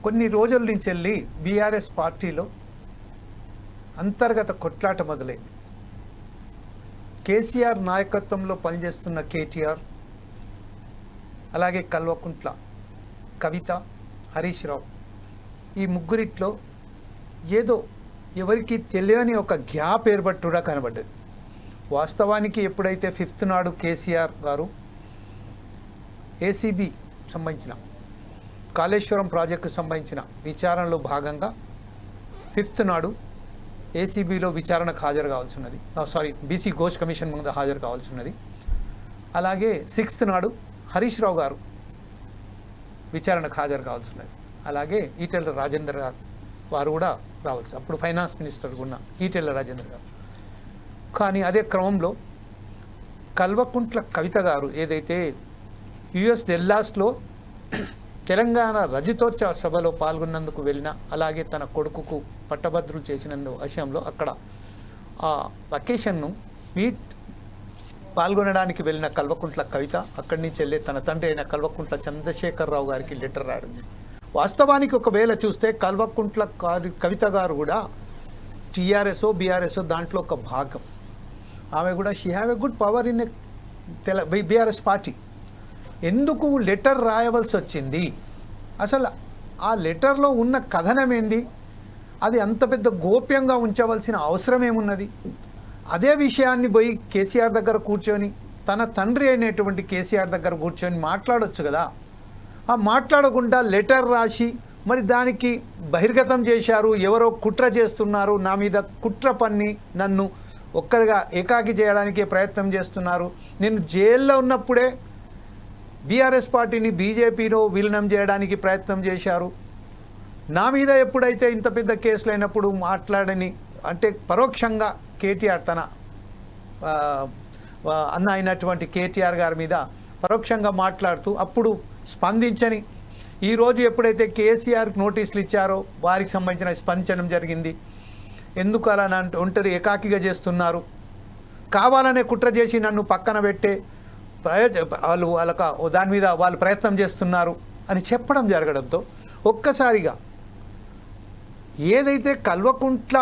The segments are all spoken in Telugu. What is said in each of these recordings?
కొన్ని రోజుల నుంచి వెళ్ళి బీఆర్ఎస్ పార్టీలో అంతర్గత కొట్లాట మొదలైంది. కేసీఆర్ నాయకత్వంలో పనిచేస్తున్న కేటీఆర్, అలాగే కల్వకుంట్ల కవిత, హరీష్ రావు, ఈ ముగ్గురిట్లో ఏదో ఎవరికి తెలియని ఒక గ్యాప్ ఏర్పట్టుగా కనబడ్డది. వాస్తవానికి ఎప్పుడైతే 5th నాడు కేసీఆర్ గారు ఏసీబీ సంబంధించిన కాళేశ్వరం ప్రాజెక్టుకు సంబంధించిన విచారణలో భాగంగా 5th నాడు ఏసీబీలో విచారణకు హాజరు కావాల్సి ఉన్నది, బీసీ ఘోష్ కమిషన్ ముందు హాజరు కావాల్సి ఉన్నది. అలాగే 6th నాడు హరీష్ రావు గారు విచారణకు హాజరు కావాల్సి ఉన్నది. అలాగే ఈటెల రాజేందర్ గారు వారు కూడా రావాల్సి, అప్పుడు ఫైనాన్స్ మినిస్టర్ ఉన్న ఈటెల రాజేందర్ గారు. కానీ అదే క్రమంలో కల్వకుంట్ల కవిత గారు ఏదైతే యుఎస్ డెల్లాస్లో తెలంగాణ రజతోత్సవ సభలో పాల్గొన్నందుకు వెళ్ళిన, అలాగే తన కొడుకుకు పట్టభద్రులు చేసినందు విషయంలో అక్కడ ఆ వెకేషన్ను పాల్గొనడానికి వెళ్ళిన కల్వకుంట్ల కవిత అక్కడి నుంచి వెళ్ళి తన తండ్రి అయిన కల్వకుంట్ల చంద్రశేఖరరావు గారికి లెటర్ రాయడం. వాస్తవానికి ఒకవేళ చూస్తే కల్వకుంట్ల కవిత గారు కూడా టీఆర్ఎస్ఓ బీఆర్ఎస్ఓ దాంట్లో ఒక భాగం. ఆమె కూడా she have a good power in BRS party. ఎందుకు లెటర్ రాయవలసి వచ్చింది? అసలు ఆ లెటర్లో ఉన్న కథనం ఏంది? అది అంత పెద్ద గోప్యంగా ఉంచవలసిన అవసరం ఏమున్నది? అదే విషయాన్ని పోయి కేసీఆర్ దగ్గర కూర్చొని, తన తండ్రి అయినటువంటి కేసీఆర్ దగ్గర కూర్చొని మాట్లాడవచ్చు కదా. ఆ మాట్లాడకుండా లెటర్ రాసి మరి దానికి బహిర్గతం చేశారు. ఎవరో కుట్ర చేస్తున్నారు, నా మీద కుట్ర పన్ని నన్ను ఒక్కడిగా ఏకాకి చేయడానికే ప్రయత్నం చేస్తున్నారు. నేను జైల్లో ఉన్నప్పుడే బీఆర్ఎస్ పార్టీని బీజేపీలో విలీనం చేయడానికి ప్రయత్నం చేశారు. నా మీద ఎప్పుడైతే ఇంత పెద్ద కేసులు అయినప్పుడు మాట్లాడని, అంటే పరోక్షంగా కేటీఆర్ తన అన్న అయినటువంటి కేటీఆర్ గారి మీద పరోక్షంగా మాట్లాడుతూ అప్పుడు స్పందించని, ఈరోజు ఎప్పుడైతే కేసీఆర్కి నోటీసులు ఇచ్చారో వారికి సంబంధించిన స్పందించడం జరిగింది. ఎందుకు అలా ఒంటరి ఏకాకిగా చేస్తున్నారు, కావాలనే కుట్ర చేసి నన్ను పక్కన పెట్టే వాళ్ళకు దాని మీద వాళ్ళు ప్రయత్నం చేస్తున్నారు అని చెప్పడం జరగడంతో ఒక్కసారిగా ఏదైతే కల్వకుంట్ల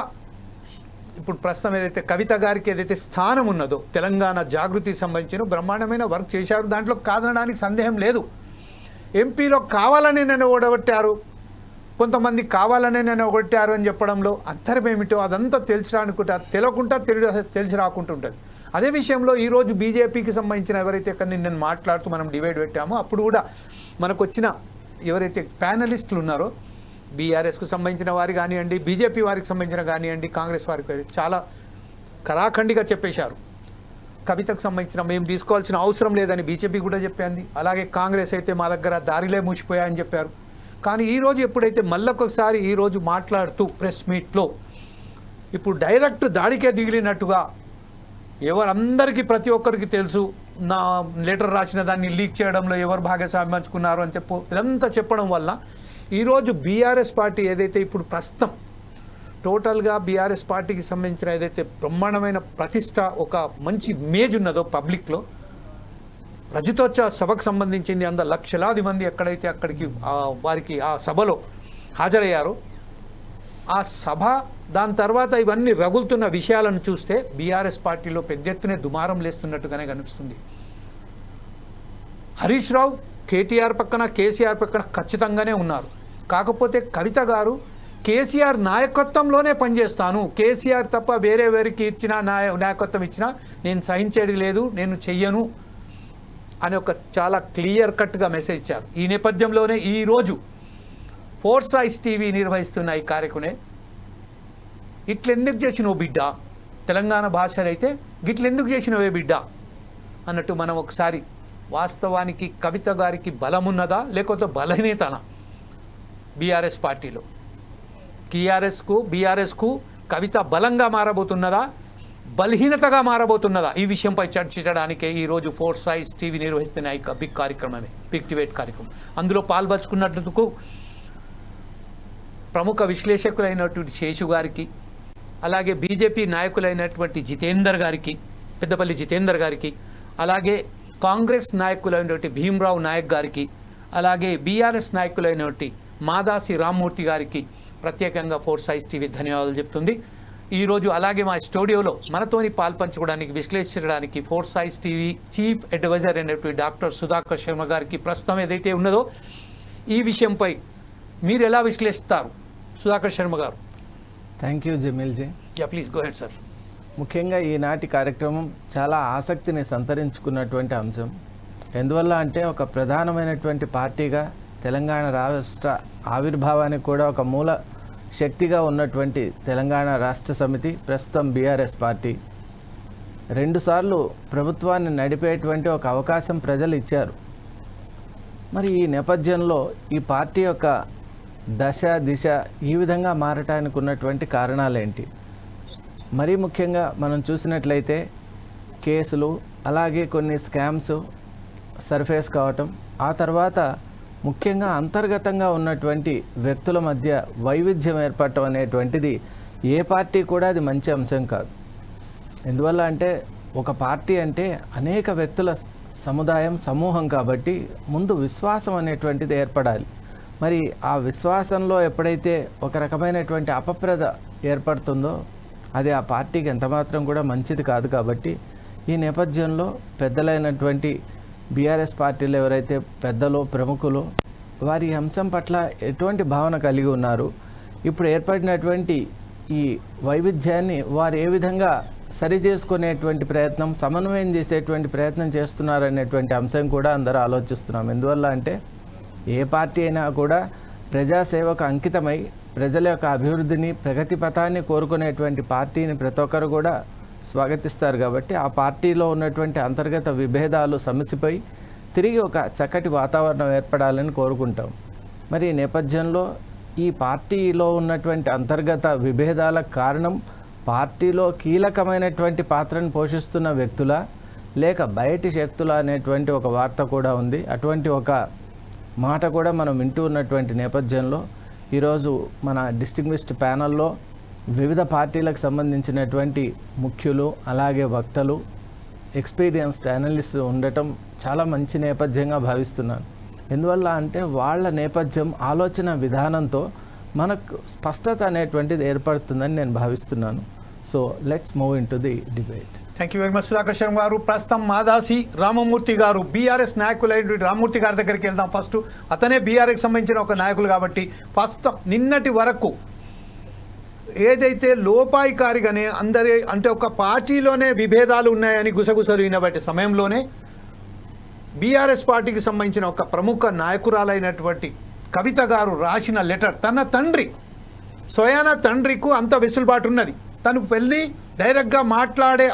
ఇప్పుడు ప్రస్తుతం ఏదైతే కవిత గారికి ఏదైతే స్థానం ఉన్నదో తెలంగాణ జాగృతికి సంబంధించిన బ్రహ్మాండమైన వర్క్ చేశారు, దాంట్లో కాదనడానికి సందేహం లేదు. ఎంపీలో కావాలని నన్ను ఓడగొట్టారు, కొంతమంది కావాలనే నన్ను ఓడగొట్టారు అని చెప్పడంలో అంతరం ఏమిటో అదంతా తెలిసి రానుకుంటా తెలియకుండా తెలిసి రాకుంటూ ఉంటుంది. అదే విషయంలో ఈరోజు బీజేపీకి సంబంధించిన ఎవరైతే నిన్న మాట్లాడుతూ మనం డిబేట్ పెట్టామో అప్పుడు కూడా మనకు వచ్చిన ఎవరైతే ప్యానలిస్టులు ఉన్నారో బీఆర్ఎస్కు సంబంధించిన వారు కానివ్వండి, బీజేపీ వారికి సంబంధించిన కానివ్వండి, కాంగ్రెస్ వారికి చాలా కరాఖండిగా చెప్పేశారు. కవితకు సంబంధించిన మేము తీసుకోవాల్సిన అవసరం లేదని బీజేపీ కూడా చెప్పింది. అలాగే కాంగ్రెస్ అయితే మా దగ్గర దారిలే మూసిపోయాయని చెప్పారు. కానీ ఈరోజు ఎప్పుడైతే మళ్ళొకసారి ఈరోజు మాట్లాడుతూ ప్రెస్ మీట్లో ఇప్పుడు డైరెక్ట్ దాడికే దిగిలినట్టుగా అందరికీ ప్రతి ఒక్కరికి తెలుసు నా లెటర్ రాసిన దాన్ని లీక్ చేయడంలో ఎవరు భాగస్వామ్యం పంచుకున్నారు అని ఇదంతా చెప్పడం వల్ల ఈరోజు బీఆర్ఎస్ పార్టీ ఏదైతే ఇప్పుడు ప్రస్తుతం టోటల్గా బీఆర్ఎస్ పార్టీకి సంబంధించిన ఏదైతే బ్రహ్మాండమైన ప్రతిష్ట, ఒక మంచి ఇమేజ్ ఉన్నదో పబ్లిక్లో, రజతోత్సవ సభకు సంబంధించింది లక్షలాది మంది ఎక్కడైతే అక్కడికి వారికి ఆ సభలో హాజరయ్యారో ఆ సభ దాని తర్వాత ఇవన్నీ రగులుతున్న విషయాలను చూస్తే బీఆర్ఎస్ పార్టీలో పెద్ద ఎత్తునే దుమారం లేస్తున్నట్టుగానే కనిపిస్తుంది. హరీష్ రావు కేటీఆర్ పక్కన కేసీఆర్ పక్కన ఖచ్చితంగానే ఉన్నారు. కాకపోతే కవిత గారు కేసీఆర్ నాయకత్వంలోనే పనిచేస్తాను, కేసీఆర్ తప్ప వేరే వేరికి ఇచ్చినా నాయకత్వం ఇచ్చినా నేను సహించేది లేదు, నేను చెయ్యను అని ఒక చాలా క్లియర్ కట్గా మెసేజ్ ఇచ్చారు. ఈ నేపథ్యంలోనే ఈరోజు ఫోర్స్ ఐస్ టీవీ నిర్వహిస్తున్న ఈ కార్యక్రమే ఇట్లెందుకు చేసినవు బిడ్డ, తెలంగాణ భాషలో అయితే గిట్లెందుకు చేసినవే బిడ్డ అన్నట్టు మనం ఒకసారి వాస్తవానికి కవిత గారికి బలమున్నదా లేకపోతే బలహీనతనా బీఆర్ఎస్ పార్టీలో? బీఆర్ఎస్కు కవిత బలంగా మారబోతున్నదా బలహీనతగా మారబోతున్నదా? ఈ విషయంపై చర్చించడానికే ఈరోజు ఫోర్స్ ఐస్ టీవీ నిర్వహిస్తున్న ఈ బిగ్ కార్యక్రమమే బిగ్ డిబేట్ కార్యక్రమం. అందులో పాల్పంచుకున్నట్టుకు ప్రముఖ విశ్లేషకులైనటువంటి శేషు గారికి, అలాగే బీజేపీ నాయకులైనటువంటి జితేందర్ గారికి, పెద్దపల్లి జితేందర్ గారికి, అలాగే కాంగ్రెస్ నాయకులైనటువంటి భీమ్రావ్ నాయక్ గారికి, అలాగే బీఆర్ఎస్ నాయకులైనటువంటి మాదాసి రామ్మూర్తి గారికి ప్రత్యేకంగా 4 సైజ్ టీవీ ధన్యవాదాలు చెప్తుంది. ఈరోజు అలాగే మా స్టూడియోలో మనతోని పాల్పంచుకోవడానికి, విశ్లేషించడానికి 4 సైజ్ టీవీ చీఫ్ అడ్వైజర్ అయినటువంటి డాక్టర్ సుధాకర్ శర్మ గారికి ప్రస్తుతం ఏదైతే ఉన్నదో ఈ విషయంపై మీరు ఎలా విశ్లేషిస్తారు సుధాకర్ శర్మ గారు? Thank you Jameel ji. Please go ahead sir. ముఖ్యంగా ఈనాటి కార్యక్రమం చాలా ఆసక్తిని సంతరించుకున్నటువంటి అంశం. ఎందువల్ల అంటే ఒక ప్రధానమైనటువంటి పార్టీగా తెలంగాణ రాష్ట్ర ఆవిర్భావానికి కూడా ఒక మూల శక్తిగా ఉన్నటువంటి తెలంగాణ రాష్ట్ర సమితి, ప్రస్తుతం బీఆర్ఎస్ పార్టీ 2 సార్లు ప్రభుత్వాన్ని నడిపేటువంటి ఒక అవకాశం ప్రజలు ఇచ్చారు. మరి ఈ నేపథ్యంలో ఈ పార్టీ యొక్క దశ దిశ ఈ విధంగా మారటానికి ఉన్నటువంటి కారణాలేంటి? మరీ ముఖ్యంగా మనం చూసినట్లయితే కేసులు, అలాగే కొన్ని స్కామ్స్ సర్ఫేస్ కావటం, ఆ తర్వాత ముఖ్యంగా అంతర్గతంగా ఉన్నటువంటి వ్యక్తుల మధ్య వైవిధ్యం ఏర్పడటం అనేటువంటిది ఏ పార్టీ కూడా అది మంచి అంశం కాదు. ఎందువల్ల అంటే ఒక పార్టీ అంటే అనేక వ్యక్తుల సముదాయం, సమూహం కాబట్టి ముందు విశ్వాసం అనేటువంటిది ఏర్పడాలి. మరి ఆ విశ్వాసంలో ఎప్పుడైతే ఒక రకమైనటువంటి అపప్రద ఏర్పడుతుందో అది ఆ పార్టీకి ఎంతమాత్రం కూడా మంచిది కాదు. కాబట్టి ఈ నేపథ్యంలో పెద్దలైనటువంటి బీఆర్ఎస్ పార్టీలో ఎవరైతే పెద్దలు, ప్రముఖులు వారి అంశం పట్ల ఎటువంటి భావన కలిగి ఉన్నారు, ఇప్పుడు ఏర్పడినటువంటి ఈ వైవిధ్యాన్ని వారు ఏ విధంగా సరి చేసుకునేటువంటి ప్రయత్నం, సమన్వయం చేసేటువంటి ప్రయత్నం చేస్తున్నారనేటువంటి అంశం కూడా అందరూ ఆలోచిస్తున్నాం. ఎందువల్ల అంటే ఏ పార్టీ అయినా కూడా ప్రజాసేవకు అంకితమై ప్రజల యొక్క అభివృద్ధిని, ప్రగతి పథాన్ని కోరుకునేటువంటి పార్టీని ప్రతి ఒక్కరు కూడా స్వాగతిస్తారు. కాబట్టి ఆ పార్టీలో ఉన్నటువంటి అంతర్గత విభేదాలు సమసిపోయి తిరిగి ఒక చక్కటి వాతావరణం ఏర్పడాలని కోరుకుంటాం. మరి ఈ నేపథ్యంలో ఈ పార్టీలో ఉన్నటువంటి అంతర్గత విభేదాలకు కారణం పార్టీలో కీలకమైనటువంటి పాత్రను పోషిస్తున్న వ్యక్తుల లేక బయటి శక్తుల అనేటువంటి ఒక వార్త కూడా ఉంది. అటువంటి ఒక మాట కూడా మనం వింటూ ఉన్నటువంటి నేపథ్యంలో ఈరోజు మన డిస్టింగ్విష్డ్ ప్యానల్లో వివిధ పార్టీలకు సంబంధించినటువంటి ముఖ్యులు, అలాగే వక్తలు, ఎక్స్పీరియన్స్డ్ అనలిస్ట్ ఉండటం చాలా మంచి నేపథ్యంగా భావిస్తున్నాను. ఎందువల్ల అంటే వాళ్ళ నేపథ్యం, ఆలోచన విధానంతో మనకు స్పష్టత అనేటువంటిది ఏర్పడుతుందని నేను భావిస్తున్నాను. So let's move in to the debate. Thank you very much Sudhakar Sharma గారు. ప్రస్తుతం మాదాసి రామమూర్తి గారు బీఆర్ఎస్ నాయకులైన రామమూర్తి గారి దగ్గరికి వెళ్దాం. ఫస్ట్ అతనే బీఆర్ఎస్కి సంబంధించిన ఒక నాయకులు కాబట్టి ప్రస్తుతం నిన్నటి వరకు ఏదైతే లోపాయికారిగానే అందరి అంటే ఒక పార్టీలోనే విభేదాలు ఉన్నాయని గుసగుసలు వినబట్టే సమయంలోనే బీఆర్ఎస్ పార్టీకి సంబంధించిన ఒక ప్రముఖ నాయకురాలైనటువంటి కవిత గారు రాసిన లెటర్, తన తండ్రి స్వయాన తండ్రికి అంత వెసులుబాటు ఉన్నది, తను వెళ్ళి డైరెక్ట్గా మాట్లాడే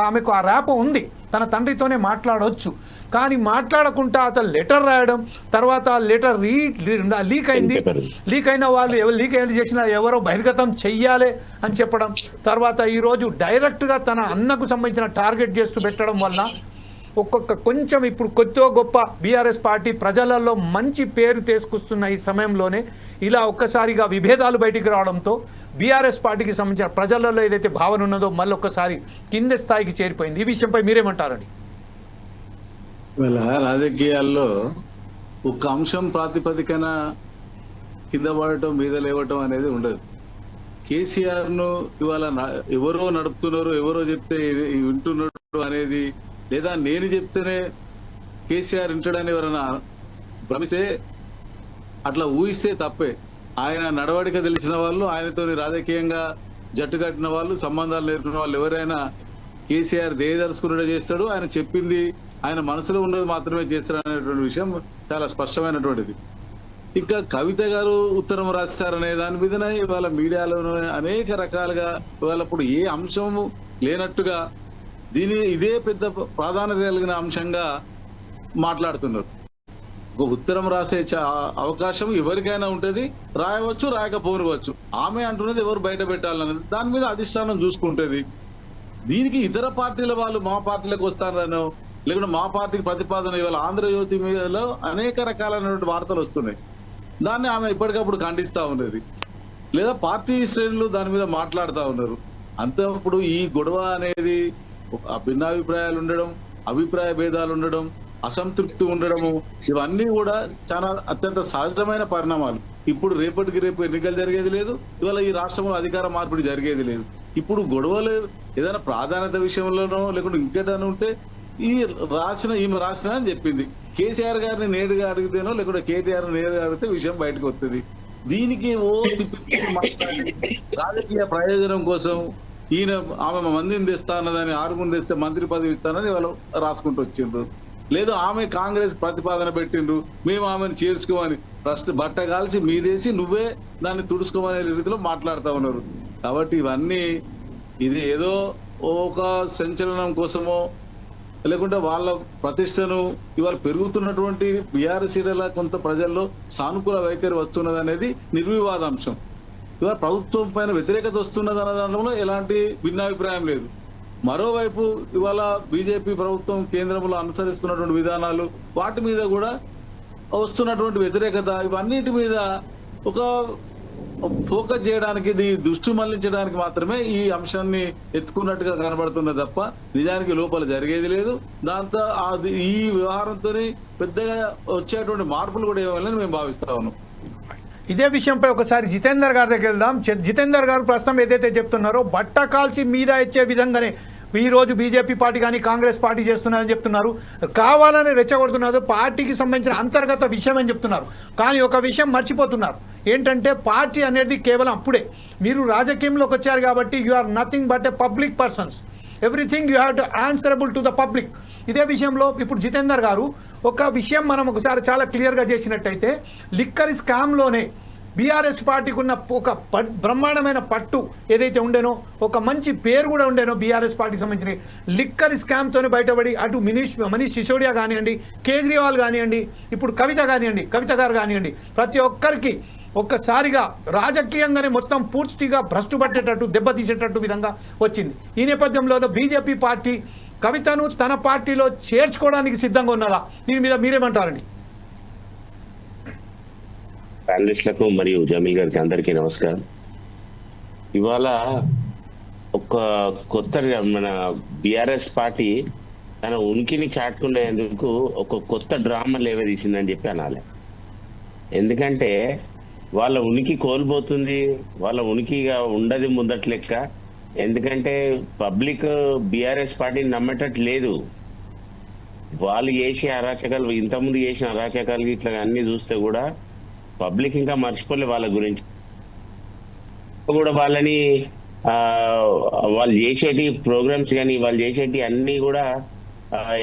ఆమెకు ఆ ర్యాప్ ఉంది, తన తండ్రితోనే మాట్లాడవచ్చు. కానీ మాట్లాడకుండా అతను లెటర్ రాయడం, తర్వాత ఆ లెటర్ లీక్ అయింది, లీక్ అయిన వాళ్ళు ఎవరు లీక్ అయింది చేసినా ఎవరో బహిర్గతం చెయ్యాలి అని చెప్పడం, తర్వాత ఈరోజు డైరెక్ట్గా తన అన్నకు సంబంధించిన టార్గెట్ చేస్తూ పెట్టడం వల్ల కొంచెం ఇప్పుడు కొద్దిగా గొప్ప బీఆర్ఎస్ పార్టీ ప్రజలలో మంచి పేరు తీసుకొస్తున్న ఈ సమయంలోనే ఇలా ఒక్కసారిగా విభేదాలు బయటికి రావడంతో బీఆర్ఎస్ పార్టీకి సంబంధించిన ప్రజలలో ఏదైతే భావన ఉన్నదో మళ్ళీ ఒక్కసారి కింద స్థాయికి చేరిపోయింది. ఈ విషయంపై మీరేమంటారండి? ఇవాళ రాజకీయాల్లో ఒక అంశం ప్రాతిపదికన కింద పడటం, మీద లేవటం అనేది ఉండదు. కేసీఆర్ను ఇవాళ ఎవరో నడుపుతున్నారు, ఎవరో చెప్తే వింటున్నారు అనేది, లేదా నేను చెప్తేనే కేసీఆర్ వింటాడని ఎవరైనా భ్రమిస్తే, అట్లా ఊహిస్తే తప్పే. ఆయన నడవడిక తెలిసిన వాళ్ళు, ఆయనతో రాజకీయంగా జట్టు కట్టిన వాళ్ళు, సంబంధాలు నేర్పిన వాళ్ళు ఎవరైనా కేసీఆర్ దేదలుచుకున్నట్టే చేస్తాడు, ఆయన చెప్పింది ఆయన మనసులో ఉన్నది మాత్రమే చేస్తారు అనేటువంటి విషయం చాలా స్పష్టమైనటువంటిది. ఇంకా కవిత గారు ఉత్తరం రాస్తారనే దాని మీదనే ఇవాళ మీడియాలో అనేక రకాలుగా ఇవాళ ఇప్పుడు ఏ అంశము లేనట్టుగా ఇదే పెద్ద ప్రాధాన్యత కలిగిన అంశంగా మాట్లాడుతున్నారు. ఒక ఉత్తరం రాసే అవకాశం ఎవరికైనా ఉంటుంది, రాయవచ్చు, రాయకపోవచ్చు. ఆమె అంటున్నది ఎవరు బయట పెట్టాలన్నది దాని మీద అధిష్టానం చూసుకుంటుంది. దీనికి ఇతర పార్టీల వాళ్ళు మా పార్టీలకు వస్తారనో, లేకుంటే మా పార్టీకి ప్రతిపాదన ఇవాళ ఆంధ్రజ్యోతి మీదలో అనేక రకాలైనటువంటి వార్తలు వస్తున్నాయి. దాన్ని ఆమె ఇప్పటికప్పుడు ఖండిస్తూ ఉన్నది, లేదా పార్టీ శ్రేణులు దాని మీద మాట్లాడుతూ ఉన్నారు. అంతే. ఇప్పుడు ఈ గొడవ అనేది భిన్నాభిప్రాయాలు ఉండడం, అభిప్రాయ భేదాలు ఉండడం, అసంతృప్తి ఉండడము, ఇవన్నీ కూడా చాలా అత్యంత సహజమైన పరిణామాలు. ఇప్పుడు రేపటికి రేపు ఎన్నికలు జరిగేది లేదు, ఇవాళ ఈ రాష్ట్రంలో అధికార మార్పిడి జరిగేది లేదు. ఇప్పుడు గొడవలు ఏదైనా ప్రాధాన్యత విషయంలోనో లేకుంటే ఇంకేదైనా ఉంటే ఈమె రాసిన అని చెప్పింది. కేసీఆర్ గారిని నేరుగా అడిగితేనో లేకుంటే కేటీఆర్ నేరుగా అడిగితే విషయం బయటకు వస్తుంది. దీనికి తిప్పి రాజకీయ ప్రయోజనం కోసం ఆమె మందిని తెస్తా అన్నదాన్ని 6 మంది తెస్తే మంత్రి పదవి ఇస్తానని వాళ్ళు రాసుకుంటూ వచ్చిండ్రు. లేదు ఆమె కాంగ్రెస్ ప్రతిపాదన పెట్టిండ్రు, మేము ఆమెను చేర్చుకోమని ఫస్ట్ బట్ట కాల్చి మీదేసి నువ్వే దాన్ని తుడుచుకోమనే రీతిలో మాట్లాడుతూ ఉన్నారు. కాబట్టి ఇవన్నీ ఇది ఏదో ఒక సంచలనం కోసమో లేకుంటే వాళ్ళ ప్రతిష్టను ఇవాళ పెరుగుతున్నటువంటి బీఆర్ఎస్ కొంత ప్రజల్లో సానుకూల వైఖరి వస్తున్నది అనేది నిర్వివాదాంశం. ఇవాళ ప్రభుత్వం పైన వ్యతిరేకత వస్తున్నది అన్న దాంట్లో ఎలాంటి భిన్నాభిప్రాయం లేదు. మరోవైపు ఇవాళ బీజేపీ ప్రభుత్వం కేంద్రంలో అనుసరిస్తున్నటువంటి విధానాలు, వాటి మీద కూడా వస్తున్నటువంటి వ్యతిరేకత, ఇవన్నిటి మీద ఒక ఫోకస్ చేయడానికి, దృష్టి మళ్లించడానికి మాత్రమే ఈ అంశాన్ని ఎత్తుకున్నట్టుగా కనబడుతున్నది తప్ప నిజానికి లోపల జరిగేది లేదు. దాంతో ఈ వ్యవహారంతో పెద్దగా వచ్చేటువంటి మార్పులు కూడా ఏమైనా మేము భావిస్తా ఉన్నాం. ఇదే విషయంపై ఒకసారి జితేందర్ గారి దగ్గర వెళ్దాం. జితేందర్ గారు ప్రస్తుతం ఏదైతే చెప్తున్నారో బట్ట కాల్చి మీద ఇచ్చే విధంగానే ఈరోజు బీజేపీ పార్టీ కానీ కాంగ్రెస్ పార్టీ చేస్తున్నారని చెప్తున్నారు. కావాలని రెచ్చగొడుతున్నారు, పార్టీకి సంబంధించిన అంతర్గత విషయం అని చెప్తున్నారు. కానీ ఒక విషయం మర్చిపోతున్నారు, ఏంటంటే పార్టీ అనేది కేవలం అప్పుడే మీరు రాజకీయంలోకి వచ్చారు కాబట్టి you are nothing but a public persons, everything you have to answerable to the public. ఇదే విషయంలో ఇప్పుడు జితేందర్ గారు ఒక విషయం మనం ఒకసారి చాలా క్లియర్గా చేసినట్టయితే, లిక్కర్ స్కామ్లోనే బీఆర్ఎస్ పార్టీకి ఉన్న ఒక బ్రహ్మాండమైన పట్టు ఏదైతే ఉండేనో, ఒక మంచి పేరు కూడా ఉండేనో బీఆర్ఎస్ పార్టీకి సంబంధించిన లిక్కర్ స్కామ్తోనే బయటపడి అటు మనీష్ సిసోడియా కానివ్వండి, కేజ్రీవాల్ కానివ్వండి, ఇప్పుడు కవిత గారు కానివ్వండి, ప్రతి ఒక్కరికి ఒక్కసారిగా రాజకీయంగానే మొత్తం పూర్తిగా భ్రష్టు పట్టేటట్టు, దెబ్బతీసేటట్టు విధంగా వచ్చింది. ఈ నేపథ్యంలో బీజేపీ పార్టీ కవితను తన పార్టీలో చేర్చుకోవడానికి సిద్ధంగా ఉన్నదా? దీని మీద మీరేమంటారండి? ప్యానలిస్టులకు మరియు జమీల్ గారికి అందరికీ నమస్కారం. ఇవాళ ఒక కొత్త మన బిఆర్ఎస్ పార్టీ తన ఉనికిని చాటుకునేందుకు ఒక కొత్త డ్రామా లేవదీసిందని చెప్పి అనాలి. ఎందుకంటే వాళ్ళ ఉనికి కోల్పోతుంది, వాళ్ళ ఉనికిగా ఉండదు ముందటి లెక్క. ఎందుకంటే పబ్లిక్ బిఆర్ఎస్ పార్టీని నమ్మేటట్టు లేదు. వాళ్ళు చేసే అరాచకాలు, ఇంతకుముందు చేసిన అరాచకాలు ఇట్లా అన్ని చూస్తే కూడా పబ్లిక్ ఇంకా మర్చిపోలే వాళ్ళ గురించి. కూడా వాళ్ళని వాళ్ళు చేసేటి ప్రోగ్రామ్స్ కానీ వాళ్ళు చేసేటి అన్ని కూడా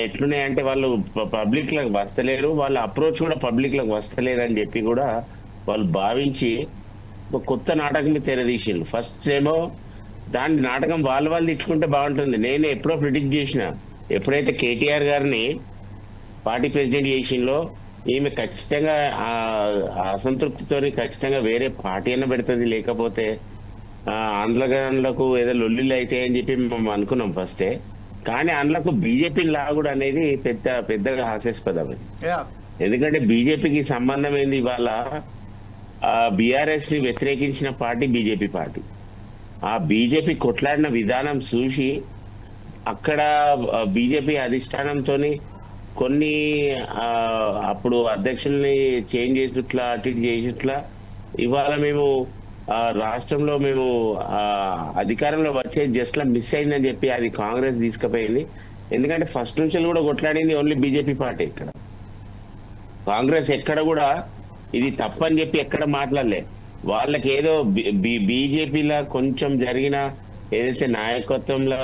ఎట్లున్నాయంటే వాళ్ళు పబ్లిక్ లకు వస్తలేరు, వాళ్ళ అప్రోచ్ కూడా పబ్లిక్ లకు వస్తలేరు అని చెప్పి కూడా వాళ్ళు భావించి ఒక కొత్త నాటకం తెరదీసిండ్రు. ఫస్ట్ ఏమో దాని నాటకం వాళ్ళు ఇచ్చుకుంటే బాగుంటుంది. నేను ఎప్పుడో ప్రిడిక్ట్ చేసిన, ఎప్పుడైతే కేటీఆర్ గారిని పార్టీ ప్రెసిడెంట్ చేసిందో ఈమె ఖచ్చితంగా అసంతృప్తితో ఖచ్చితంగా వేరే పార్టీ అయినా పెడుతుంది, లేకపోతే ఆంధ్రగానులకు ఏదో లొల్లిళ్ళు అయితే అని చెప్పి మేము అనుకున్నాం ఫస్టే. కానీ అందులోకి బీజేపీ లాగుడు అనేది పెద్దగా హాస్యాస్పదం. ఎందుకంటే బీజేపీకి సంబంధం ఏంది? ఇవాళ బీఆర్ఎస్ ని వ్యతిరేకించిన పార్టీ బీజేపీ పార్టీ. ఆ బీజేపీ కొట్లాడిన విధానం చూసి అక్కడ బీజేపీ అధిష్టానంతో కొన్ని అప్పుడు అధ్యక్షుల్ని చేంజ్ చేసినట్లా అటు ఇటు చేసినట్లా ఇవాళ మేము రాష్ట్రంలో మేము అధికారంలో వచ్చే జస్ట్ లా మిస్ అయిందని చెప్పి అది కాంగ్రెస్ తీసుకుపోయింది. ఎందుకంటే ఫస్ట్ నుంచి కూడా కొట్లాడింది ఓన్లీ బీజేపీ పార్టీ. ఇక్కడ కాంగ్రెస్ ఎక్కడ కూడా ఇది తప్పని చెప్పి ఎక్కడ మాట్లాడలే. వాళ్ళకి ఏదో బీజేపీలా కొంచెం జరిగిన ఏదైతే నాయకత్వంలో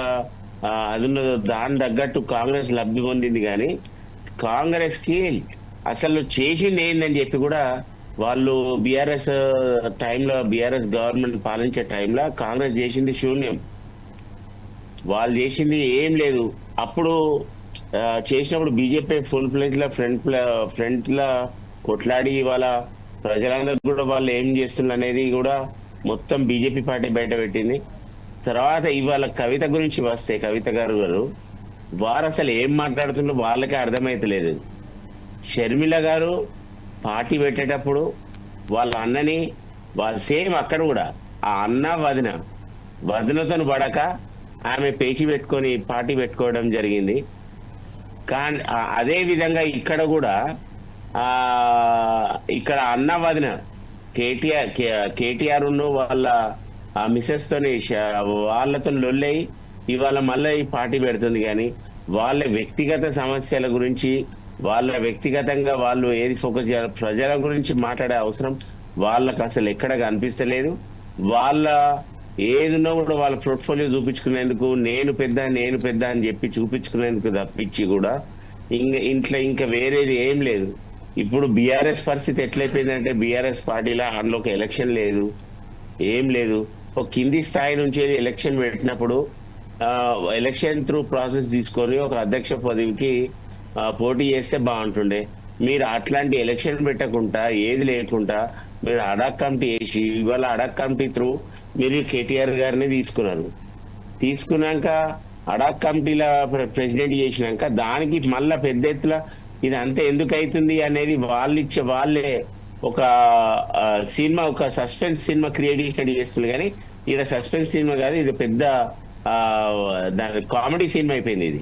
అది ఉన్నదో దాని తగ్గట్టు కాంగ్రెస్ లబ్ధి పొందింది. కానీ కాంగ్రెస్ కి అసలు చేసింది ఏందని చెప్పి కూడా వాళ్ళు బీఆర్ఎస్ టైంలో, బీఆర్ఎస్ గవర్నమెంట్ పాలించే టైంలో కాంగ్రెస్ చేసింది శూన్యం. వాళ్ళు చేసింది ఏం లేదు. అప్పుడు చేసినప్పుడు బీజేపీ ఫుల్ ప్లేజ్ లా ఫ్రంట్ లా కొట్లాడి ఇవాళ ప్రజలందరూ కూడా వాళ్ళు ఏం చేస్తున్నారు అనేది కూడా మొత్తం బీజేపీ పార్టీ బయట పెట్టింది. తర్వాత ఇవాళ కవిత గురించి వస్తే, కవిత గారు వారు అసలు ఏం మాట్లాడుతుందో వాళ్ళకే అర్థమైతలేదు. షర్మిల గారు పార్టీ పెట్టేటప్పుడు వాళ్ళ అన్నని వాళ్ళు సేమ్ అక్కడ కూడా ఆ అన్న వదినతో పడక ఆమె పేచి పెట్టుకొని పార్టీ పెట్టుకోవడం జరిగింది. కానీ అదే విధంగా ఇక్కడ కూడా ఇక్కడ అన్న వదిన కేటీఆర్ వాళ్ళ మిసెస్ తోని వాళ్ళతో లొల్లయి ఇవాళ మళ్ళీ ఈ పార్టీ పెడుతుంది. కానీ వాళ్ళ వ్యక్తిగత సమస్యల గురించి వాళ్ళ వ్యక్తిగతంగా వాళ్ళు ఏది ఫోకస్ చేయాలి, ప్రజల గురించి మాట్లాడే అవసరం వాళ్ళకి అసలు ఎక్కడ కనిపిస్తలేదు. వాళ్ళ ఏదున్నా కూడా వాళ్ళ పోర్ట్ఫోలియో చూపించుకునేందుకు నేను పెద్ద అని చెప్పి చూపించుకునేందుకు తప్పించి కూడా ఇంకా వేరేది ఏం లేదు. ఇప్పుడు బీఆర్ఎస్ పరిస్థితి ఎట్లయిపోయిందంటే బీఆర్ఎస్ పార్టీలో అందులో ఒక ఎలక్షన్ లేదు, ఏం లేదు. ఒక కింది స్థాయి నుంచి ఎలక్షన్ పెట్టినప్పుడు ఎలక్షన్ త్రూ ప్రాసెస్ తీసుకొని ఒక అధ్యక్ష పదవికి పోటీ చేస్తే బాగుంటుండే. మీరు అట్లాంటి ఎలక్షన్ పెట్టకుండా ఏది లేకుండా మీరు అడాక్ కమిటీ వేసి ఇవాళ అడాక్ కమిటీ త్రూ మీరు కేటీఆర్ గారిని తీసుకున్నాక అడాక్ కమిటీల ప్రెసిడెంట్ చేసినాక దానికి మళ్ళా పెద్ద ఎత్తున ఇది అంతా ఎందుకు అవుతుంది అనేది వాళ్ళే ఒక సినిమా, ఒక సస్పెన్స్ సినిమా క్రియేట్ చేసినట్టు చేస్తుంది. కానీ ఇది సస్పెన్స్ సినిమా కాదు, ఇది పెద్ద దాని కామెడీ సినిమా అయిపోయింది. ఇది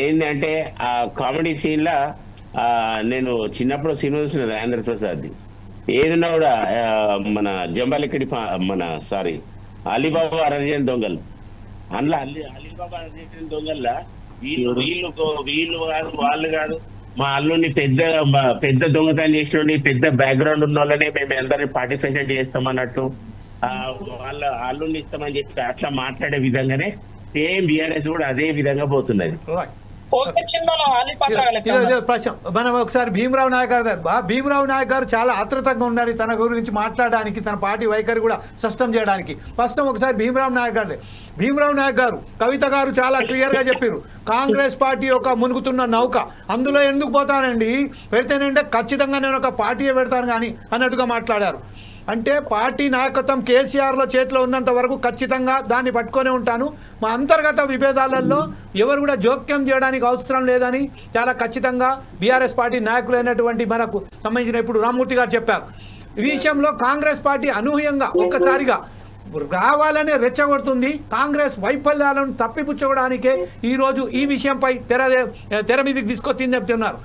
ఏంటంటే ఆ కామెడీ సీన్ లా నేను చిన్నప్పుడు సినిమా చూసిన రాజేంద్ర ప్రసాద్ ఏదన్నా కూడా మన జంబాలెక్కడి అలీబాబా అరజన్ దొంగలు అందులో అలీబాబా అరజన్ దొంగల్లా వీళ్ళు కాదు వాళ్ళు కాదు, మా అల్లుని పెద్ద దొంగతనం చేసిన పెద్ద బ్యాక్గ్రౌండ్ ఉన్న వాళ్ళనే మేము అందరినీ పార్టిసిపేట్ చేస్తామన్నట్టు వాళ్ళ అల్లుని ఇస్తామని చెప్పి అట్లా మాట్లాడే విధంగానే సేమ్ బీఆర్ఎస్ కూడా అదే విధంగా పోతున్నది. మనం ఒకసారి భీమరావు నాయక్ గారు భీమరావు నాయక్ గారు చాలా ఆతృతంగా ఉన్నారు తన గురించి మాట్లాడడానికి, తన పార్టీ వైఖరి కూడా స్పష్టం చేయడానికి. ప్రస్తుతం ఒకసారి భీమరావు నాయక్ గారు కవిత గారు చాలా క్లియర్ గా చెప్పారు, కాంగ్రెస్ పార్టీ ఒక మునుగుతున్న నౌక, అందులో ఎందుకు పోతానండి, పెడితేనంటే ఖచ్చితంగా నేను ఒక పార్టీ పెడతాను కానీ అన్నట్టుగా మాట్లాడారు. అంటే పార్టీ నాయకత్వం కేసీఆర్లో చేతిలో ఉన్నంత వరకు ఖచ్చితంగా దాన్ని పట్టుకొనే ఉంటాను, మా అంతర్గత విభేదాలలో ఎవరు కూడా జోక్యం చేయడానికి అవసరం లేదని చాలా ఖచ్చితంగా బీఆర్ఎస్ పార్టీ నాయకులైనటువంటి మనకు సంబంధించిన ఇప్పుడు రామ్మూర్తి గారు చెప్పారు. ఈ విషయంలో కాంగ్రెస్ పార్టీ అనూహ్యంగా ఒక్కసారిగా రావాలనే రెచ్చగొడుతుంది. కాంగ్రెస్ వైఫల్యాలను తప్పిపుచ్చడానికే ఈరోజు ఈ విషయంపై తెర మీదకి తీసుకొచ్చింది చెప్తున్నారు.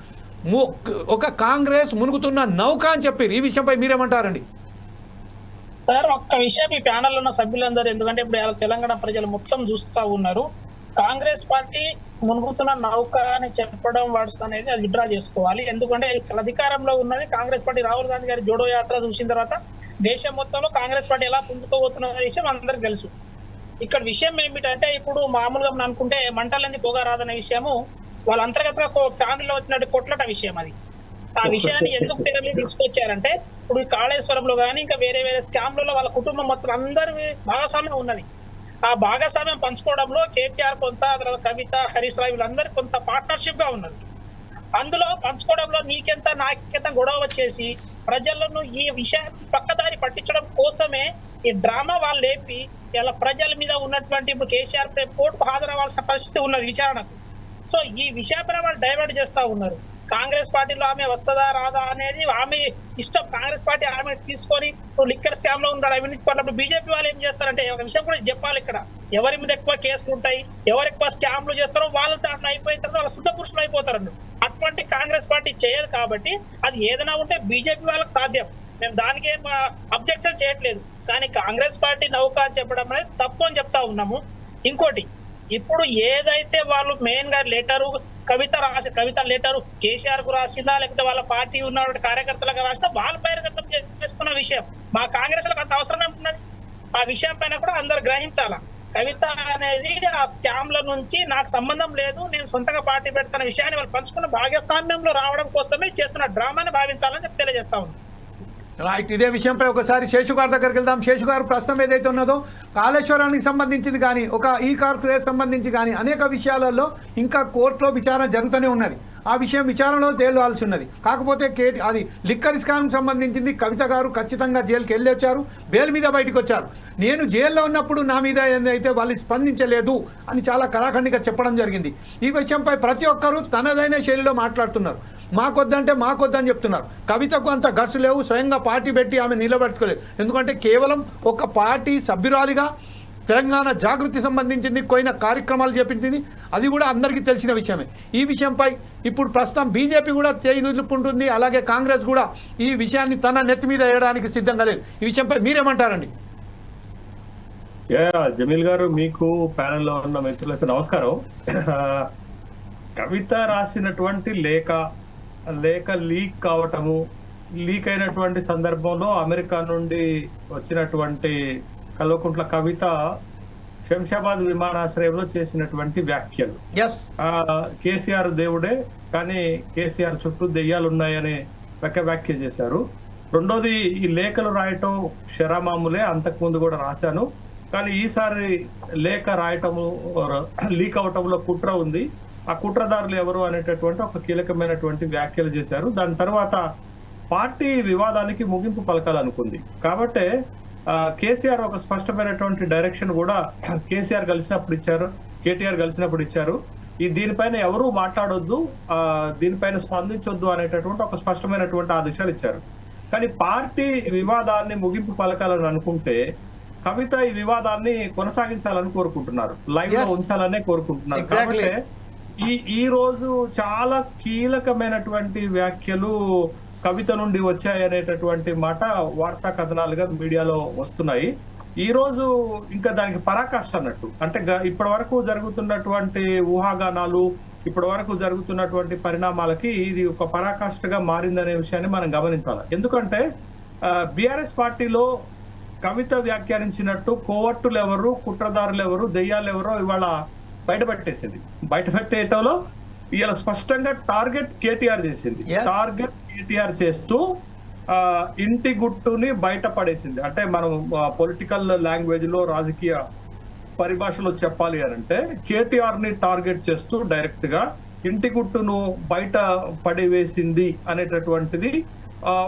ఒక కాంగ్రెస్ మునుగుతున్న నౌక అని చెప్పారు. ఈ విషయంపై మీరేమంటారండి? సార్, ఒక్క విషయం ఈ ప్యానల్ ఉన్న సభ్యులందరూ, ఎందుకంటే ఇప్పుడు తెలంగాణ ప్రజలు మొత్తం చూస్తా ఉన్నారు, కాంగ్రెస్ పార్టీ మునుగుతున్న నౌక అని చెప్పడం వర్డ్స్ అనేది అది విడ్రా చేసుకోవాలి. ఎందుకంటే అధికారంలో ఉన్నది కాంగ్రెస్ పార్టీ. రాహుల్ గాంధీ గారి జోడో యాత్ర చూసిన తర్వాత దేశం మొత్తంలో కాంగ్రెస్ పార్టీ ఎలా పుంజుకోబోతున్న విషయం అందరికి తెలుసు. ఇక్కడ విషయం ఏమిటంటే ఇప్పుడు మామూలుగా మనం అనుకుంటే మంటలంది పొగ రాదనే విషయము వాళ్ళ అంతర్గతంగా ఫ్యామిలీలో వచ్చినట్టు కొట్లాట విషయం. అది ఆ విషయాన్ని ఎందుకు తెర మీద తీసుకొచ్చారంటే ఇప్పుడు కాళేశ్వరంలో కానీ ఇంకా వేరే స్కామ్లలో వాళ్ళ కుటుంబం మొత్తం అందరి భాగస్వామ్యం ఉన్నది. ఆ భాగస్వామ్యం పంచుకోవడంలో కేటీఆర్ కొంత, తర్వాత కవిత, హరీష్ రావు వీళ్ళందరూ కొంత పార్ట్నర్షిప్ గా ఉన్నది. అందులో పంచుకోవడంలో నీకెంత నాకెంత గొడవ వచ్చేసి ప్రజలను ఈ విషయాన్ని పక్కదారి పట్టించడం కోసమే ఈ డ్రామా వాళ్ళు లేపి ఇలా ప్రజల మీద ఉన్నటువంటి ఇప్పుడు కేసీఆర్ కోర్టుకు హాజరవ్వాల్సిన పరిస్థితి ఉన్నది విచారణకు. సో ఈ విషయాన్ని వాళ్ళు డైవర్ట్ చేస్తా ఉన్నారు. కాంగ్రెస్ పార్టీలో ఆమె వస్తుందా రాదా అనేది ఆమె ఇష్టం. కాంగ్రెస్ పార్టీ ఆమె తీసుకొని లిక్కర్ స్కామ్ లో ఉన్నాడు అవినీతి పట్ల బీజేపీ వాళ్ళు ఏం చేస్తారంటే ఒక విషయం కూడా చెప్పాలి. ఇక్కడ ఎవరి మీద ఎక్కువ కేసులు ఉంటాయి, ఎవరు ఎక్కువ స్కామ్లు చేస్తారో వాళ్ళు దాంట్లో అయిపోయిన తర్వాత వాళ్ళ శుద్ధ పురుషులు అయిపోతారు. అటువంటి కాంగ్రెస్ పార్టీ చేయదు. కాబట్టి అది ఏదైనా ఉంటే బీజేపీ వాళ్ళకి సాధ్యం. మేము దానికి ఏం అబ్జెక్షన్ చేయట్లేదు. కానీ కాంగ్రెస్ పార్టీ నౌక అని చెప్పడం అనేది తప్పు అని చెప్తా ఉన్నాము. ఇంకోటి, ఇప్పుడు ఏదైతే వాళ్ళు మెయిన్ గా లెటరు కవిత లెటరు కేసీఆర్ కు రాసిందా లేకపోతే వాళ్ళ పార్టీ ఉన్న కార్యకర్తలకు రాసిందా వాళ్ళ బహిర్గతం చేసుకున్న విషయం మా కాంగ్రెస్ లకు అంత అవసరం ఏమున్నది? ఆ విషయం పైన కూడా అందరు గ్రహించాల. కవిత అనేది ఆ స్కామ్ల నుంచి నాకు సంబంధం లేదు, నేను సొంతంగా పార్టీ పెడుతున్న విషయాన్ని వాళ్ళు పంచుకున్న భాగస్వామ్యంలో రావడం కోసమే చేస్తున్న డ్రామాని భావించాలని చెప్పి తెలియజేస్తా ఉన్నాను. రైట్, ఇదే విషయంపై ఒకసారి శేషు గారి దగ్గరికి వెళ్దాం. శేషు గారు, ప్రశ్న ఏదైతే ఉన్నదో కాళేశ్వరానికి సంబంధించింది కానీ ఒక ఈ కార్పొరేట్ సంబంధించి కానీ అనేక విషయాలలో ఇంకా కోర్టులో విచారణ జరుగుతూనే ఉన్నది. ఆ విషయం విచారణలో తేలాల్సి ఉన్నది. కాకపోతే అది లిక్కర్ స్కామ్కి సంబంధించింది. కవిత గారు ఖచ్చితంగా జైలుకి వెళ్ళి వచ్చారు, బెయిల్ మీద బయటకు వచ్చారు. నేను జైల్లో ఉన్నప్పుడు నా మీద ఏదైతే వాళ్ళు స్పందించలేదు అని చాలా కరాఖండిగా చెప్పడం జరిగింది. ఈ విషయంపై ప్రతి ఒక్కరూ తనదైన శైలిలో మాట్లాడుతున్నారు. మాకొద్దని చెప్తున్నారు. కవితకు అంత గట్స్ లేవు, స్వయంగా పార్టీ పెట్టి ఆమె నిలబెట్టుకోలేదు. ఎందుకంటే కేవలం ఒక పార్టీ సభ్యురాలిగా తెలంగాణ జాగృతి సంబంధించింది కొన్ని కార్యక్రమాలు చేపించింది, అది కూడా అందరికీ తెలిసిన విషయమే. ఈ విషయంపై ఇప్పుడు ప్రస్తుతం బీజేపీ కూడా చేయిదులుపుంటుంది, అలాగే కాంగ్రెస్ కూడా ఈ విషయాన్ని తన నెత్తి మీద వేయడానికి సిద్ధంగా లేదు. ఈ విషయంపై మీరేమంటారండి? జమీల్ గారు, మీకు ప్యానెల్లో ఉన్న మిత్రులకు నమస్కారం. కవిత రాసినటువంటి లేఖ లీక్ కావటము, లీక్ అయినటువంటి సందర్భంలో అమెరికా నుండి వచ్చినటువంటి కల్వకుంట్ల కవిత శంషాబాద్ విమానాశ్రయంలో చేసినటువంటి వ్యాఖ్యలు, కేసీఆర్ దేవుడే కానీ కేసీఆర్ చుట్టూ దెయ్యాలు ఉన్నాయని వ్యాఖ్య చేశారు. రెండోది, ఈ లేఖలు రాయటం శరామాములే, అంతకుముందు కూడా రాశాను, కానీ ఈసారి లేఖ రాయటము లీక్ అవటంలో కుట్ర ఉంది, ఆ కుట్రదారులు ఎవరు అనేటటువంటి ఒక కీలకమైనటువంటి వ్యాఖ్యలు చేశారు. దాని తర్వాత పార్టీ వివాదానికి ముగింపు పలకాలనుకుంది. కాబట్టి కేసీఆర్ ఒక స్పష్టమైనటువంటి డైరెక్షన్ కూడా కేసీఆర్ కలిసినప్పుడు ఇచ్చారు, కేటీఆర్ కలిసినప్పుడు ఇచ్చారు. దీనిపైన ఎవరూ మాట్లాడొద్దు, దీనిపైన స్పందించొద్దు అనేటటువంటి ఒక స్పష్టమైనటువంటి ఆదేశాలు ఇచ్చారు. కానీ పార్టీ వివాదాన్ని ముగింపు పలకాలని అనుకుంటే కవిత ఈ వివాదాన్ని కొనసాగించాలని కోరుకుంటున్నారు, లైవ్ లో ఉంచాలనే కోరుకుంటున్నారు. కాబట్టి ఈ రోజు చాలా కీలకమైనటువంటి వ్యాఖ్యలు కవిత నుండి వచ్చాయి అనేటటువంటి మాట వార్తా కథనాలుగా మీడియాలో వస్తున్నాయి. ఈ రోజు ఇంకా దానికి పరాకాష్ట అన్నట్టు, అంటే ఇప్పటి వరకు జరుగుతున్నటువంటి ఊహాగానాలు, ఇప్పటి వరకు జరుగుతున్నటువంటి పరిణామాలకి ఇది ఒక పరాకాష్ఠగా మారిందనే విషయాన్ని మనం గమనించాలి. ఎందుకంటే బీఆర్ఎస్ పార్టీలో కవిత వ్యాఖ్యానించినట్టు కోవర్టులు ఎవరు, కుట్రదారులు ఎవరు, దెయ్యాలు ఎవరో ఇవాళ బయటపెట్టేసింది. బయటపెట్టేయటంలో ఇవాళ స్పష్టంగా టార్గెట్ కేటీఆర్ చేసింది. టార్గెట్ కేటీఆర్ చేస్తూ ఇంటి గుట్టుని బయటపడేసింది. అంటే మనం పొలిటికల్ లాంగ్వేజ్ లో, రాజకీయ పరిభాషలో చెప్పాలి అని అంటే, కేటీఆర్ ని టార్గెట్ చేస్తూ డైరెక్ట్ గా ఇంటి గుట్టును బయట పడివేసింది అనేటటువంటిది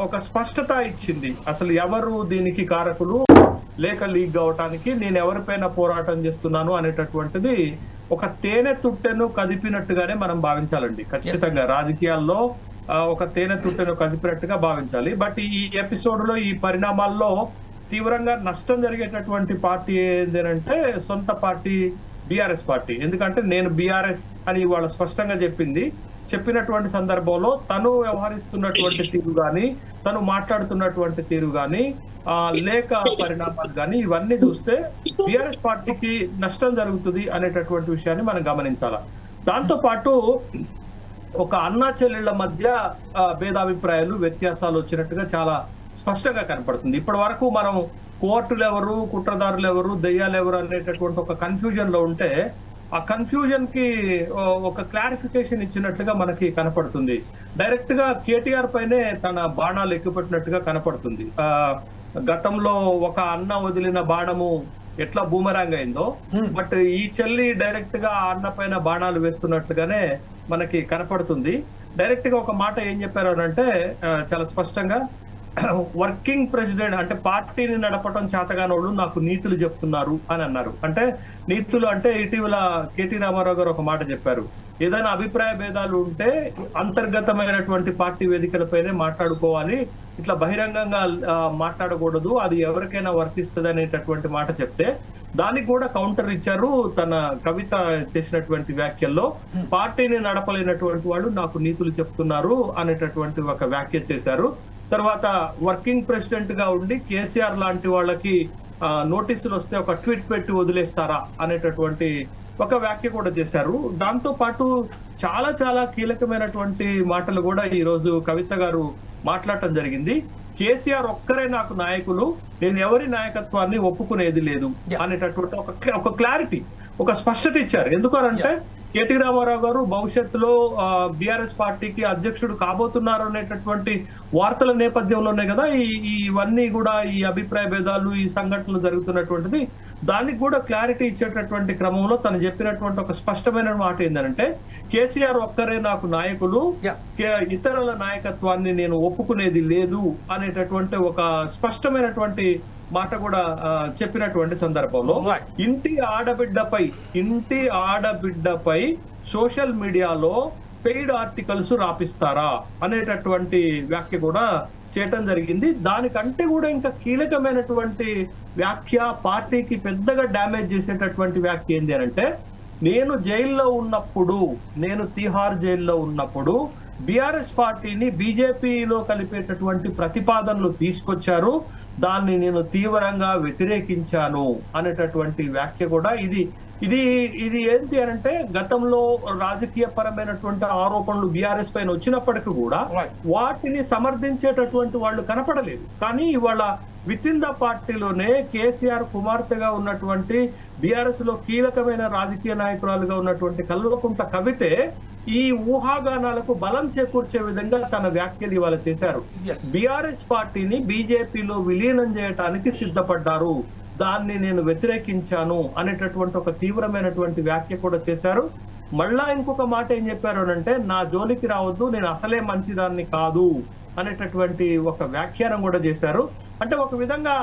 ఒక స్పష్టత ఇచ్చింది. అసలు ఎవరు దీనికి కారకులు, లేఖ లీక్ అవటానికి నేను ఎవరిపైన పోరాటం చేస్తున్నాను అనేటటువంటిది ఒక తేనె తుట్టెను కదిపినట్టుగానే మనం భావించాలండి. ఖచ్చితంగా రాజకీయాల్లో ఒక తేనె తుట్టెను కదిపినట్టుగా భావించాలి. బట్ ఈ ఎపిసోడ్ లో, ఈ పరిణామాల్లో తీవ్రంగా నష్టం జరిగేటటువంటి పార్టీ ఏంటంటే సొంత పార్టీ బీఆర్ఎస్ పార్టీ. ఎందుకంటే నేను బీఆర్ఎస్ అని వాళ్ళు స్పష్టంగా చెప్పినటువంటి సందర్భంలో తను వ్యవహరిస్తున్నటువంటి తీరు కానీ, తను మాట్లాడుతున్నటువంటి తీరు కానీ, లేఖ పరిణామాలు కానీ, ఇవన్నీ చూస్తే బీఆర్ఎస్ పార్టీకి నష్టం జరుగుతుంది అనేటటువంటి విషయాన్ని మనం గమనించాలి. దాంతో పాటు ఒక అన్నా చెల్లెళ్ల మధ్య భేదాభిప్రాయాలు, వ్యత్యాసాలు వచ్చినట్టుగా చాలా స్పష్టంగా కనపడుతుంది. ఇప్పటి వరకు మనం కోర్టులు ఎవరు, కుట్రదారులు ఎవరు, దెయ్యాలు ఎవరు అనేటటువంటి ఒక కన్ఫ్యూజన్ లో ఉంటే, ఆ కన్ఫ్యూజన్ కి ఒక క్లారిఫికేషన్ ఇచ్చినట్టుగా మనకి కనపడుతుంది. డైరెక్ట్ గా కేటీఆర్ పైనే తన బాణాలు ఎక్కుపెట్టినట్టుగా కనపడుతుంది. గతంలో ఒక అన్న వదిలిన బాణము ఎట్లా బూమరాంగ్ అయిందో, బట్ ఈ చెల్లి డైరెక్ట్ గా ఆ అన్న పైన బాణాలు వేస్తున్నట్టుగానే మనకి కనపడుతుంది. డైరెక్ట్ గా ఒక మాట ఏం చెప్పారు అంటే, చాలా స్పష్టంగా వర్కింగ్ ప్రెసిడెంట్ అంటే పార్టీని నడపటం చేతగానోళ్ళు నాకు నీతులు చెప్తున్నారు అని అన్నారు. అంటే నీతులు అంటే ఇటీవల కేటీ రామారావు గారు ఒక మాట చెప్పారు, ఏదైనా అభిప్రాయ భేదాలు ఉంటే అంతర్గతమైనటువంటి పార్టీ వేదికలపైనే మాట్లాడుకోవాలి, ఇట్లా బహిరంగంగా మాట్లాడకూడదు, అది ఎవరికైనా వర్తిస్తుంది అనేటటువంటి మాట చెప్తే దానికి కూడా కౌంటర్ ఇచ్చారు. తన కవిత చేసినటువంటి వ్యాఖ్యల్లో పార్టీని నడపలేనటువంటి వాళ్ళు నాకు నీతులు చెప్తున్నారు అనేటటువంటి ఒక వ్యాఖ్య చేశారు. తర్వాత వర్కింగ్ ప్రెసిడెంట్ గా ఉండి కేసీఆర్ లాంటి వాళ్ళకి నోటీసులు వస్తే ఒక ట్వీట్ పెట్టి వదిలేస్తారా అనేటటువంటి ఒక వ్యాఖ్య కూడా చేశారు. దాంతో పాటు చాలా కీలకమైనటువంటి మాటలు కూడా ఈ రోజు కవిత గారు మాట్లాడటం జరిగింది. కేసీఆర్ ఒక్కరే నాకు నాయకులు, నేను ఎవరి నాయకత్వాన్ని ఒప్పుకునేది లేదు అనేటటువంటి ఒక క్లారిటీ, ఒక స్పష్టత ఇచ్చారు. ఎందుకనంటే కేటీ రామారావు గారు భవిష్యత్తులో బీఆర్ఎస్ పార్టీకి అధ్యక్షుడు కాబోతున్నారు అనేటటువంటి వార్తల నేపథ్యంలోనే కదా ఇవన్నీ కూడా, ఈ అభిప్రాయ భేదాలు, ఈ సంఘటనలు జరుగుతున్నటువంటిది. దానికి కూడా క్లారిటీ ఇచ్చేటటువంటి క్రమంలో తను చెప్పినటువంటి ఒక స్పష్టమైన మాట ఏంటంటే, కేసీఆర్ ఒక్కరే నాకు నాయకులు, ఇతరుల నాయకత్వాన్ని నేను ఒప్పుకునేది లేదు అనేటటువంటి ఒక స్పష్టమైనటువంటి మాట కూడా చెప్పినటువంటి సందర్భంలో ఇంటి ఆడబిడ్డపై సోషల్ మీడియాలో పెయిడ్ ఆర్టికల్స్ రాపిస్తారా అనేటటువంటి వ్యాఖ్య కూడా చేయటం జరిగింది. దానికంటే కూడా ఇంకా కీలకమైనటువంటి వ్యాఖ్య, పార్టీకి పెద్దగా డ్యామేజ్ చేసేటటువంటి వ్యాఖ్య ఏంటి అంటే, నేను జైల్లో ఉన్నప్పుడు, నేను తిహార్ జైల్లో ఉన్నప్పుడు బీఆర్ఎస్ పార్టీని బీజేపీలో కలిపేటటువంటి ప్రతిపాదనలు తీసుకొచ్చారు, దాన్ని నేను తీవ్రంగా వ్యతిరేకించాను అనేటటువంటి వ్యాఖ్య కూడా ఇది ఏంటి అంటే, గతంలో రాజకీయ పరమైనటువంటి ఆరోపణలు బీఆర్ఎస్ పైన వచ్చినప్పటికీ కూడా వాటిని సమర్థించేటటువంటి వాళ్ళు కనపడలేదు. కానీ ఇవాళ విత్ ఇన్ ద పార్టీలోనే కేసీఆర్ కుమార్తెగా ఉన్నటువంటి బీఆర్ఎస్ లో కీలకమైన రాజకీయ నాయకురాలుగా ఉన్నటువంటి కల్వకుంట్ల కవితే ఈ ఊహాగానాలకు బలం చేకూర్చే విధంగా తన వ్యాఖ్యలు ఇవాళ చేశారు. బీఆర్ఎస్ పార్టీని బీజేపీలో విలీనం చేయడానికి సిద్ధపడ్డారు, దాన్ని నేను వ్యతిరేకించాను అనేటటువంటి ఒక తీవ్రమైనటువంటి వ్యాఖ్య కూడా చేశారు. మళ్ళా ఇంకొక మాట ఏం చెప్పారు అంటే, నా జోలికి రావద్దు, నేను అసలే మంచిదాన్ని కాదు అనేటటువంటి ఒక వ్యాఖ్యానం కూడా చేశారు. అంటే ఒక విధంగా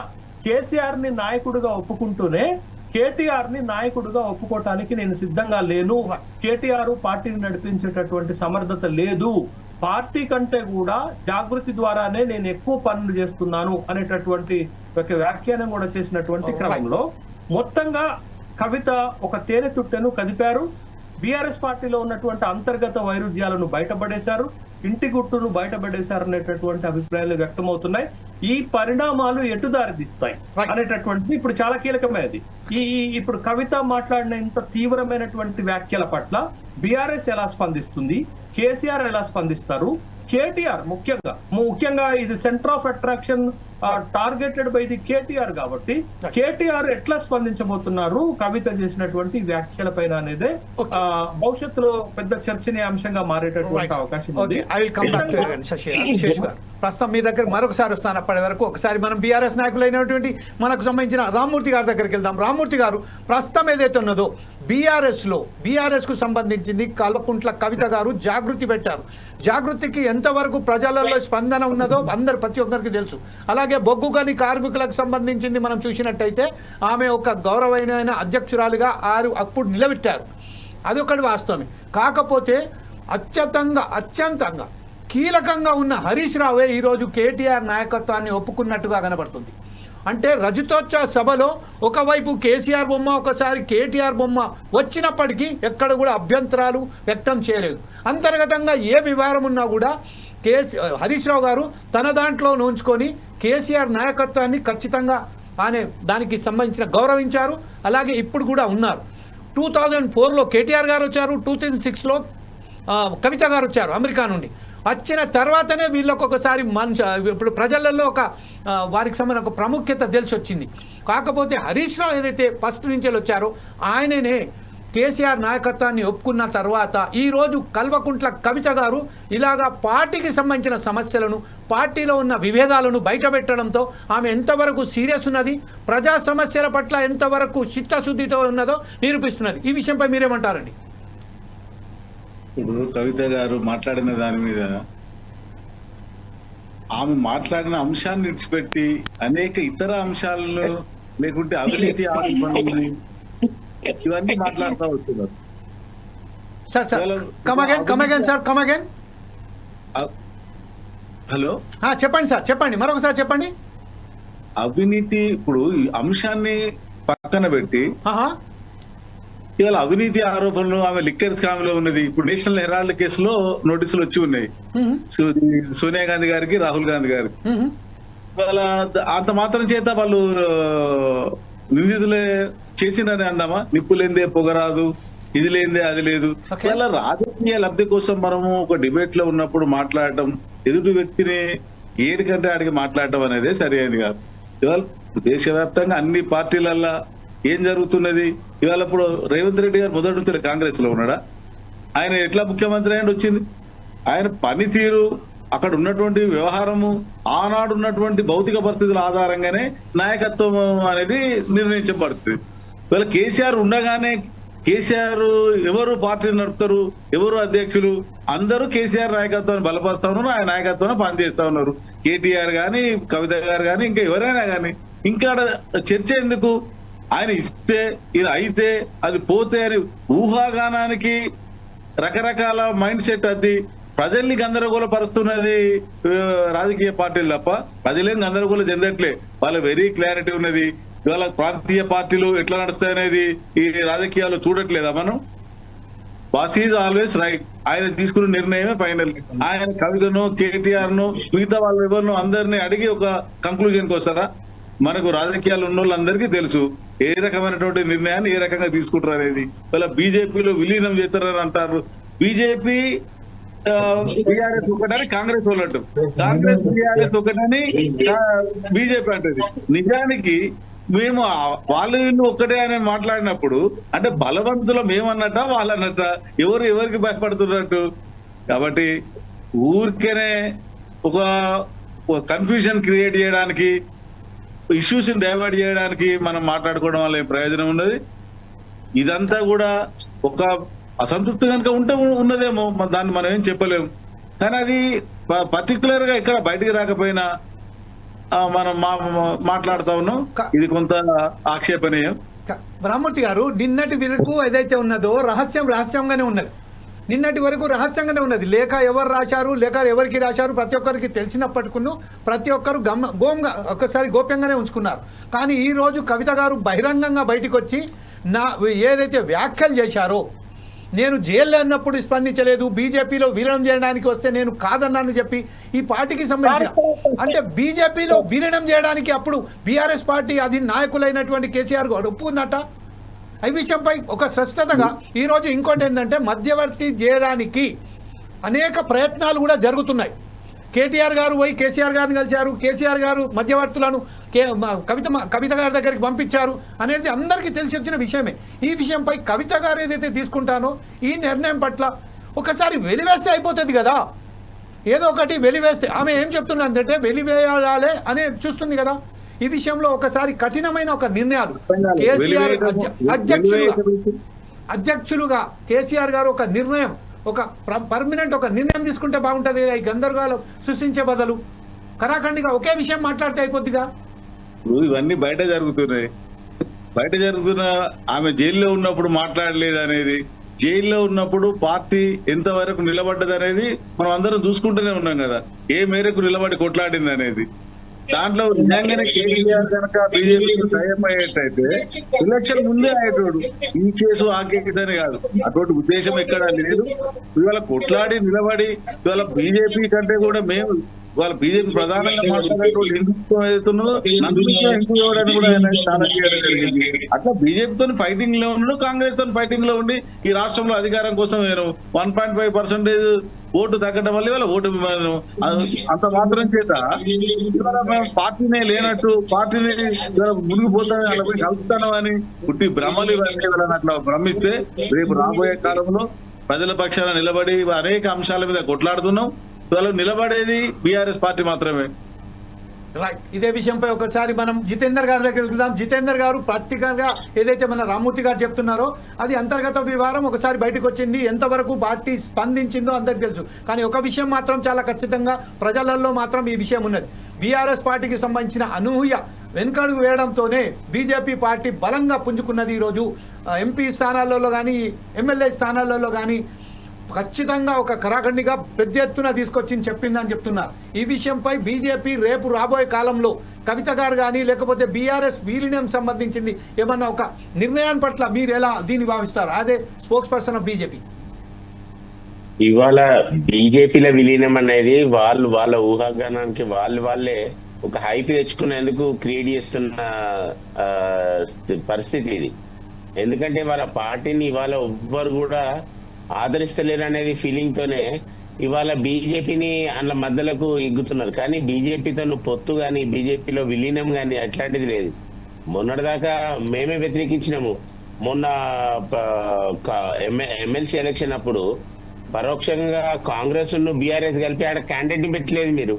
కేసీఆర్ ని నాయకుడిగా ఒప్పుకుంటూనే కేటీఆర్ ని నాయకుడిగా ఒప్పుకోవటానికి నేను సిద్ధంగా లేను, కేటీఆర్ పార్టీని నడిపించేటటువంటి సమర్థత లేదు, పార్టీ కంటే కూడా జాగృతి ద్వారానే నేను ఎక్కువ పనులు చేస్తున్నాను అనేటటువంటి ఒక వ్యాఖ్యానం కూడా చేసినటువంటి క్రమంలో మొత్తంగా కవిత ఒక తేనె తుట్టెను కదిపారు. బీఆర్ఎస్ పార్టీలో ఉన్నటువంటి అంతర్గత వైరుధ్యాలను బయటపడేశారు, ఇంటి గుట్టును బయటపడేశారు అనేటటువంటి అభిప్రాయాలు వ్యక్తమవుతున్నాయి. ఈ పరిణామాలు ఎటు దారితీస్తాయి అనేటటువంటిది ఇప్పుడు చాలా కీలకమైనది. ఇప్పుడు కవిత మాట్లాడిన ఇంత తీవ్రమైనటువంటి వ్యాఖ్యల పట్ల బీఆర్ఎస్ ఎలా స్పందిస్తుంది, కేసీఆర్ ఎలా స్పందిస్తారు, కేటీఆర్ ముఖ్యంగా ఇది centre of attraction targeted by the KTR కాబట్టి కేటీఆర్ ఎట్లా స్పందించబోతున్నారు కవిత చేసినటువంటి వ్యాఖ్యల పైన అనేది భవిష్యత్తులో పెద్ద చర్చనీయాంశంగా మారేటటువంటి అవకాశం ఉంది. ప్రస్తుతం మీ దగ్గర మరొకసారి వస్తాను, అప్పటి వరకు ఒకసారి మనం బీఆర్ఎస్ నాయకులైనటువంటి మనకు సంబంధించిన రామ్మూర్తి గారి దగ్గరికి వెళ్దాం. రామ్మూర్తి గారు, ప్రస్తుతం ఏదైతే ఉన్నదో బీఆర్ఎస్ కు సంబంధించింది కల్వకుంట్ల కవిత గారు జాగృతి పెట్టారు. జాగృతికి ఎంతవరకు ప్రజలలో స్పందన ఉన్నదో ప్రతి ఒక్కరికి తెలుసు. అలాగే బొగ్గు గని కార్మికులకు సంబంధించింది మనం చూసినట్టయితే ఆమె ఒక గౌరవమైన అధ్యక్షురాలుగా అప్పుడు నిలబెట్టారు, అదొకటి వాస్తవమే. కాకపోతే అత్యంతంగా కీలకంగా ఉన్న హరీష్ రావే ఈరోజు కేటీఆర్ నాయకత్వాన్ని ఒప్పుకున్నట్టుగా కనబడుతుంది. అంటే రజతోత్సవ సభలో ఒకవైపు కేసీఆర్ బొమ్మ, ఒకసారి కేటీఆర్ బొమ్మ వచ్చినప్పటికీ ఎక్కడ కూడా అభ్యంతరాలు వ్యక్తం చేయలేదు. అంతర్గతంగా ఏ వివరం ఉన్నా కూడా హరీష్ రావు గారు తన దాంట్లో నోంచుకొని కేసీఆర్ నాయకత్వాన్ని ఖచ్చితంగా దానికి సంబంధించిన గౌరవించారు. అలాగే ఇప్పుడు కూడా ఉన్నారు. 2004లో కేటీఆర్ గారు వచ్చారు, 2006లో కవిత గారు వచ్చారు అమెరికా నుండి. వచ్చిన తర్వాతనే వీళ్ళకు ఒకసారి ఇప్పుడు ప్రజలలో వారికి సంబంధించిన ఒక ప్రాముఖ్యత తెలిసి వచ్చింది. కాకపోతే హరీష్ రావు ఏదైతే ఫస్ట్ నుంచి వచ్చారో ఆయననే కేసీఆర్ నాయకత్వాన్ని ఒప్పుకున్న తర్వాత ఈరోజు కల్వకుంట్ల కవిత గారు ఇలాగా పార్టీకి సంబంధించిన సమస్యలను, పార్టీలో ఉన్న విభేదాలను బయటపెట్టడంతో ఆమె ఎంతవరకు సీరియస్ ఉన్నది, ప్రజా సమస్యల పట్ల ఎంతవరకు చిత్తశుద్ధితో ఉన్నదో నిరూపిస్తున్నది. ఈ విషయంపై మీరేమంటారండి? ఇప్పుడు కవిత గారు మాట్లాడిన దాని మీద ఆమె మాట్లాడిన అంశాన్ని విడిచిపెట్టి అనేక ఇతర అంశాలను, లేకుంటే అవినీతి ఆరోపణలు ఇవన్నీ మాట్లాడుతూ వస్తున్నారు. హలో, చెప్పండి సార్, చెప్పండి, మరొకసారి చెప్పండి. అవినీతి ఇప్పుడు ఈ అంశాన్ని పక్కన పెట్టి ఇవాళ అవినీతి ఆరోపణలు, ఆమె లిక్కర్ స్కామ్ లో ఉన్నది. ఇప్పుడు నేషనల్ హెరాల్డ్ కేసులో నోటీసులు వచ్చి ఉన్నాయి సోనియా గాంధీ గారికి, రాహుల్ గాంధీ గారికి. ఇవాళ అంత మాత్రం చేత వాళ్ళు నిందితులే చేసిందని అందామా? నిప్పు లేదే పొగరాదు, ఇది లేదే అది లేదు. ఇలా రాజకీయ లబ్ధి కోసం మనము ఒక డిబేట్ లో ఉన్నప్పుడు మాట్లాడటం, ఎదుటి వ్యక్తిని ఏడికంటే ఆడికి మాట్లాడటం అనేది సరైనది కాదు. ఇవాళ దేశవ్యాప్తంగా అన్ని పార్టీలల్లో ఏం జరుగుతున్నది? ఇవాళ ఇప్పుడు రేవంత్ రెడ్డి గారు మొదటి నుంచి కాంగ్రెస్ లో ఉన్నాడా? ఆయన ఎట్లా ముఖ్యమంత్రి అయిన వచ్చింది? ఆయన పనితీరు, అక్కడ ఉన్నటువంటి వ్యవహారము, ఆనాడు ఉన్నటువంటి భౌతిక పరిస్థితుల ఆధారంగానే నాయకత్వం అనేది నిర్ణయించబడుతుంది. ఇవాళ కేసీఆర్ ఉండగానే కేసీఆర్ ఎవరు పార్టీ నడుపుతారు, ఎవరు అధ్యక్షులు, అందరూ కేసీఆర్ నాయకత్వాన్ని బలపరుస్తా ఉన్నారు, ఆయన నాయకత్వాన్ని పనిచేస్తా ఉన్నారు. కేటీఆర్ గాని, కవిత గారు గాని, ఇంకా ఎవరైనా గాని. ఇంకా చర్చ ఎందుకు? ఆయన ఇస్తే, ఈయన అయితే, అది పోతే అని ఊహాగానానికి రకరకాల మైండ్ సెట్ అది ప్రజల్ని గందరగోళపరుస్తున్నది రాజకీయ పార్టీలు తప్ప ప్రజలేం గందరగోళం చెందట్లే. వాళ్ళ వెరీ క్లారిటీ ఉన్నది. ఇవాళ ప్రాంతీయ పార్టీలు ఎట్లా నడుస్తాయనేది ఈ రాజకీయాలు చూడట్లేదా మనం? Boss is always right. ఆయన తీసుకున్న నిర్ణయమే ఫైనల్. ఆయన కవితను, కేటీఆర్ ను, మిగతా వాళ్ళు ఎవరినో అందరినీ అడిగి ఒక కంక్లూజన్కి వస్తారా? మనకు రాజకీయాలు ఉన్న వాళ్ళందరికీ తెలుసు ఏ రకమైనటువంటి నిర్ణయాన్ని ఏ రకంగా తీసుకుంటారు అనేది. ఇలా బీజేపీలో విలీనం చేస్తారని అంటారు. బీజేపీ బీఆర్ఎస్ ఒకటని కాంగ్రెస్ వాళ్ళు అంటారు, కాంగ్రెస్ బీఆర్ఎస్ ఒకటని బీజేపీ అంటది. నిజానికి మేము వాళ్ళు వీళ్ళు ఒక్కటే అని మాట్లాడినప్పుడు అంటే బలవంతులం ఏమన్నట్ట వాళ్ళన్నట్ట, ఎవరికి భయపడుతున్నట్టు. కాబట్టి ఊరికేనే ఒక కన్ఫ్యూజన్ క్రియేట్ చేయడానికి, ఇష్యూస్ డైవర్ట్ చేయడానికి మనం మాట్లాడుకోవడం వల్ల ఏం ప్రయోజనం ఉన్నది? ఇదంతా కూడా ఒక అసంతృప్తి కనుక ఉంటే ఉన్నదేమో, దాన్ని మనం ఏం చెప్పలేము. కానీ అది పర్టికులర్ గా ఇక్కడ బయటికి రాకపోయినా మనం మాట్లాడుతా ఉన్నాం. ఇది కొంత ఆక్షేపణీయం. రామ్మూర్తి గారు, నిన్నటి వరకు ఏదైతే ఉన్నదో రహస్యంగానే ఉన్నది. నిన్నటి వరకు రహస్యంగానే ఉన్నది. లేఖ ఎవరు రాశారు, లేఖ ఎవరికి రాశారు ప్రతి ఒక్కరికి తెలిసినప్పటికీ ప్రతి ఒక్కరు ఒక్కసారి గోప్యంగానే ఉంచుకున్నారు. కానీ ఈ రోజు కవిత గారు బహిరంగంగా బయటకు వచ్చి ఏదైతే వ్యాఖ్యలు చేశారో, నేను జైల్లో ఉన్నప్పుడు స్పందించలేదు, బీజేపీలో విలీనం చేయడానికి వస్తే నేను కాదన్నాను చెప్పి ఈ పార్టీకి సంబంధించిన అంటే బీజేపీలో విలీనం చేయడానికి అప్పుడు బీఆర్ఎస్ పార్టీ అది నాయకులైనటువంటి కేసీఆర్ గారు ఒప్పుకున్నట్ట. ఈ విషయంపై ఒక స్పష్టతగా ఈరోజు ఇంకోటి ఏంటంటే మధ్యవర్తి చేయడానికి అనేక ప్రయత్నాలు కూడా జరుగుతున్నాయి. కేటీఆర్ గారు పోయి కేసీఆర్ గారిని కలిశారు, కేసీఆర్ గారు మధ్యవర్తులను కవిత గారి దగ్గరికి పంపించారు అనేది అందరికీ తెలిసి వచ్చిన విషయమే. ఈ విషయంపై కవిత గారు ఏదైతే తీసుకుంటానో ఈ నిర్ణయం పట్ల ఒకసారి వెలివేస్తే అయిపోతుంది కదా. ఏదో ఒకటి వెలివేస్తే ఆమె ఏం చెప్తున్నదంటే వెలివేయాలే అనే చూస్తుంది కదా. ఈ విషయంలో ఒకసారి కఠినమైన ఒక నిర్ణయాలు కేసీఆర్ అధ్యక్షులుగా కేసీఆర్ గారు ఒక నిర్ణయం, ఒక పర్మనెంట్ ఒక నిర్ణయం తీసుకుంటే బాగుంటుంది. ఈ గందరగోళం సృష్టించే బదులు కరాఖండిగా ఒకే విషయం మాట్లాడితే అయిపోద్దిగా. ఇవన్నీ బయట జరుగుతున్న ఆమె జైల్లో ఉన్నప్పుడు మాట్లాడలేదు అనేది, జైల్లో ఉన్నప్పుడు పార్టీ ఎంతవరకు నిలబడ్డది అనేది మనం అందరం చూసుకుంటూనే ఉన్నాం కదా, ఏ మేరకు నిలబడి కొట్లాడింది అనేది. దాంట్లో నిజంగానే కేసీఆర్ కనుక బీజేపీకి టైం అయ్యేటైతే ఎలక్షన్ ముందే అయ్యేటోడు. ఈ కేసు ఆ కేసు అని కాదు, అటువంటి ఉద్దేశం ఎక్కడ లేదు. ఇవాళ కొట్లాడి నిలబడి ఇవాళ బీజేపీ కంటే కూడా మేము ఇవాళ బీజేపీ ప్రధానంగా మాట్లాడేటువంటి హిందుత్వం ఏదైతున్నదో హిందూ ఎవడని కూడా ఆయన చాలా చేయడం జరిగింది. అట్లా బీజేపీతో ఫైటింగ్ లో ఉండు, కాంగ్రెస్ తో ఫైటింగ్ లో ఉండి ఈ రాష్ట్రంలో అధికారం కోసం నేను 1.5% ఓటు తగ్గడం వల్ల ఇవాళ ఓటు అంత మాత్రం చేత ఇవాళ మేము పార్టీనే లేనట్టు, పార్టీని మునిగిపోతాను అలా పోయి కలుపుతాను అని పుట్టి భ్రమలు ఇవన్నీ అట్లా భ్రమిస్తే రేపు రాబోయే కాలంలో ప్రజల పక్షాన నిలబడి అనేక అంశాల మీద కొట్లాడుతున్నాం. ఇవాళ నిలబడేది బీఆర్ఎస్ పార్టీ మాత్రమే. రైట్. ఇదే విషయంపై ఒకసారి మనం జితేందర్ గారి దగ్గరికి వెళ్దాం. జితేందర్ గారు ప్రాక్టికల్గా ఏదైతే మన రామ్మూర్తి గారు చెప్తున్నారో అది అంతర్గత వ్యవహారం ఒకసారి బయటకు వచ్చింది. ఎంతవరకు పార్టీ స్పందించిందో అందరికి తెలుసు. కానీ ఒక విషయం మాత్రం చాలా ఖచ్చితంగా ప్రజలలో మాత్రం ఈ విషయం ఉన్నది. బీఆర్ఎస్ పార్టీకి సంబంధించిన అనూహ్య వెనుకడుగు వేయడంతోనే బీజేపీ పార్టీ బలంగా పుంజుకున్నది. ఈరోజు ఎంపీ స్థానాలలో కానీ ఎమ్మెల్యే స్థానాలలో కానీ ఖచ్చితంగా ఒక కరాఖండిగా పెద్ద ఎత్తున తీసుకొచ్చి చెప్పిందని చెప్తున్నారు. ఈ విషయంపై బీజేపీ రేపు రాబోయే కాలంలో కవిత గారు కానీ లేకపోతే బీఆర్ఎస్ విలీనం సంబంధించింది ఏమన్నా ఒక నిర్ణయాన్ని పట్ల మీరు ఎలా దీన్ని భావిస్తారు? అదే స్పోక్స్ పర్సన్ ఆఫ్ బీజేపీ. ఇవాళ బీజేపీల విలీనం అనేది వాళ్ళ ఊహాగానానికి వాళ్ళే ఒక హైప్ తెచ్చుకునేందుకు క్రియేట్ చేస్తున్న పరిస్థితి ఇది. ఎందుకంటే వాళ్ళ పార్టీని ఇవాళ ఎవ్వరు కూడా ఆదరిస్తలేరు అనేది ఫీలింగ్ తోనే ఇవాళ బీజేపీని అందులో మధ్యలకు ఎగ్గుతున్నారు. కానీ బీజేపీతో పొత్తు కానీ బీజేపీలో విలీనం కానీ అట్లాంటిది లేదు. మొన్నటిదాకా మేమే వ్యతిరేకించినాము. మొన్న ఎమ్మెల్సీ ఎలక్షన్ అప్పుడు పరోక్షంగా కాంగ్రెస్ బీఆర్ఎస్ కలిపి ఆడ క్యాండిడేట్ పెట్టలేదు. మీరు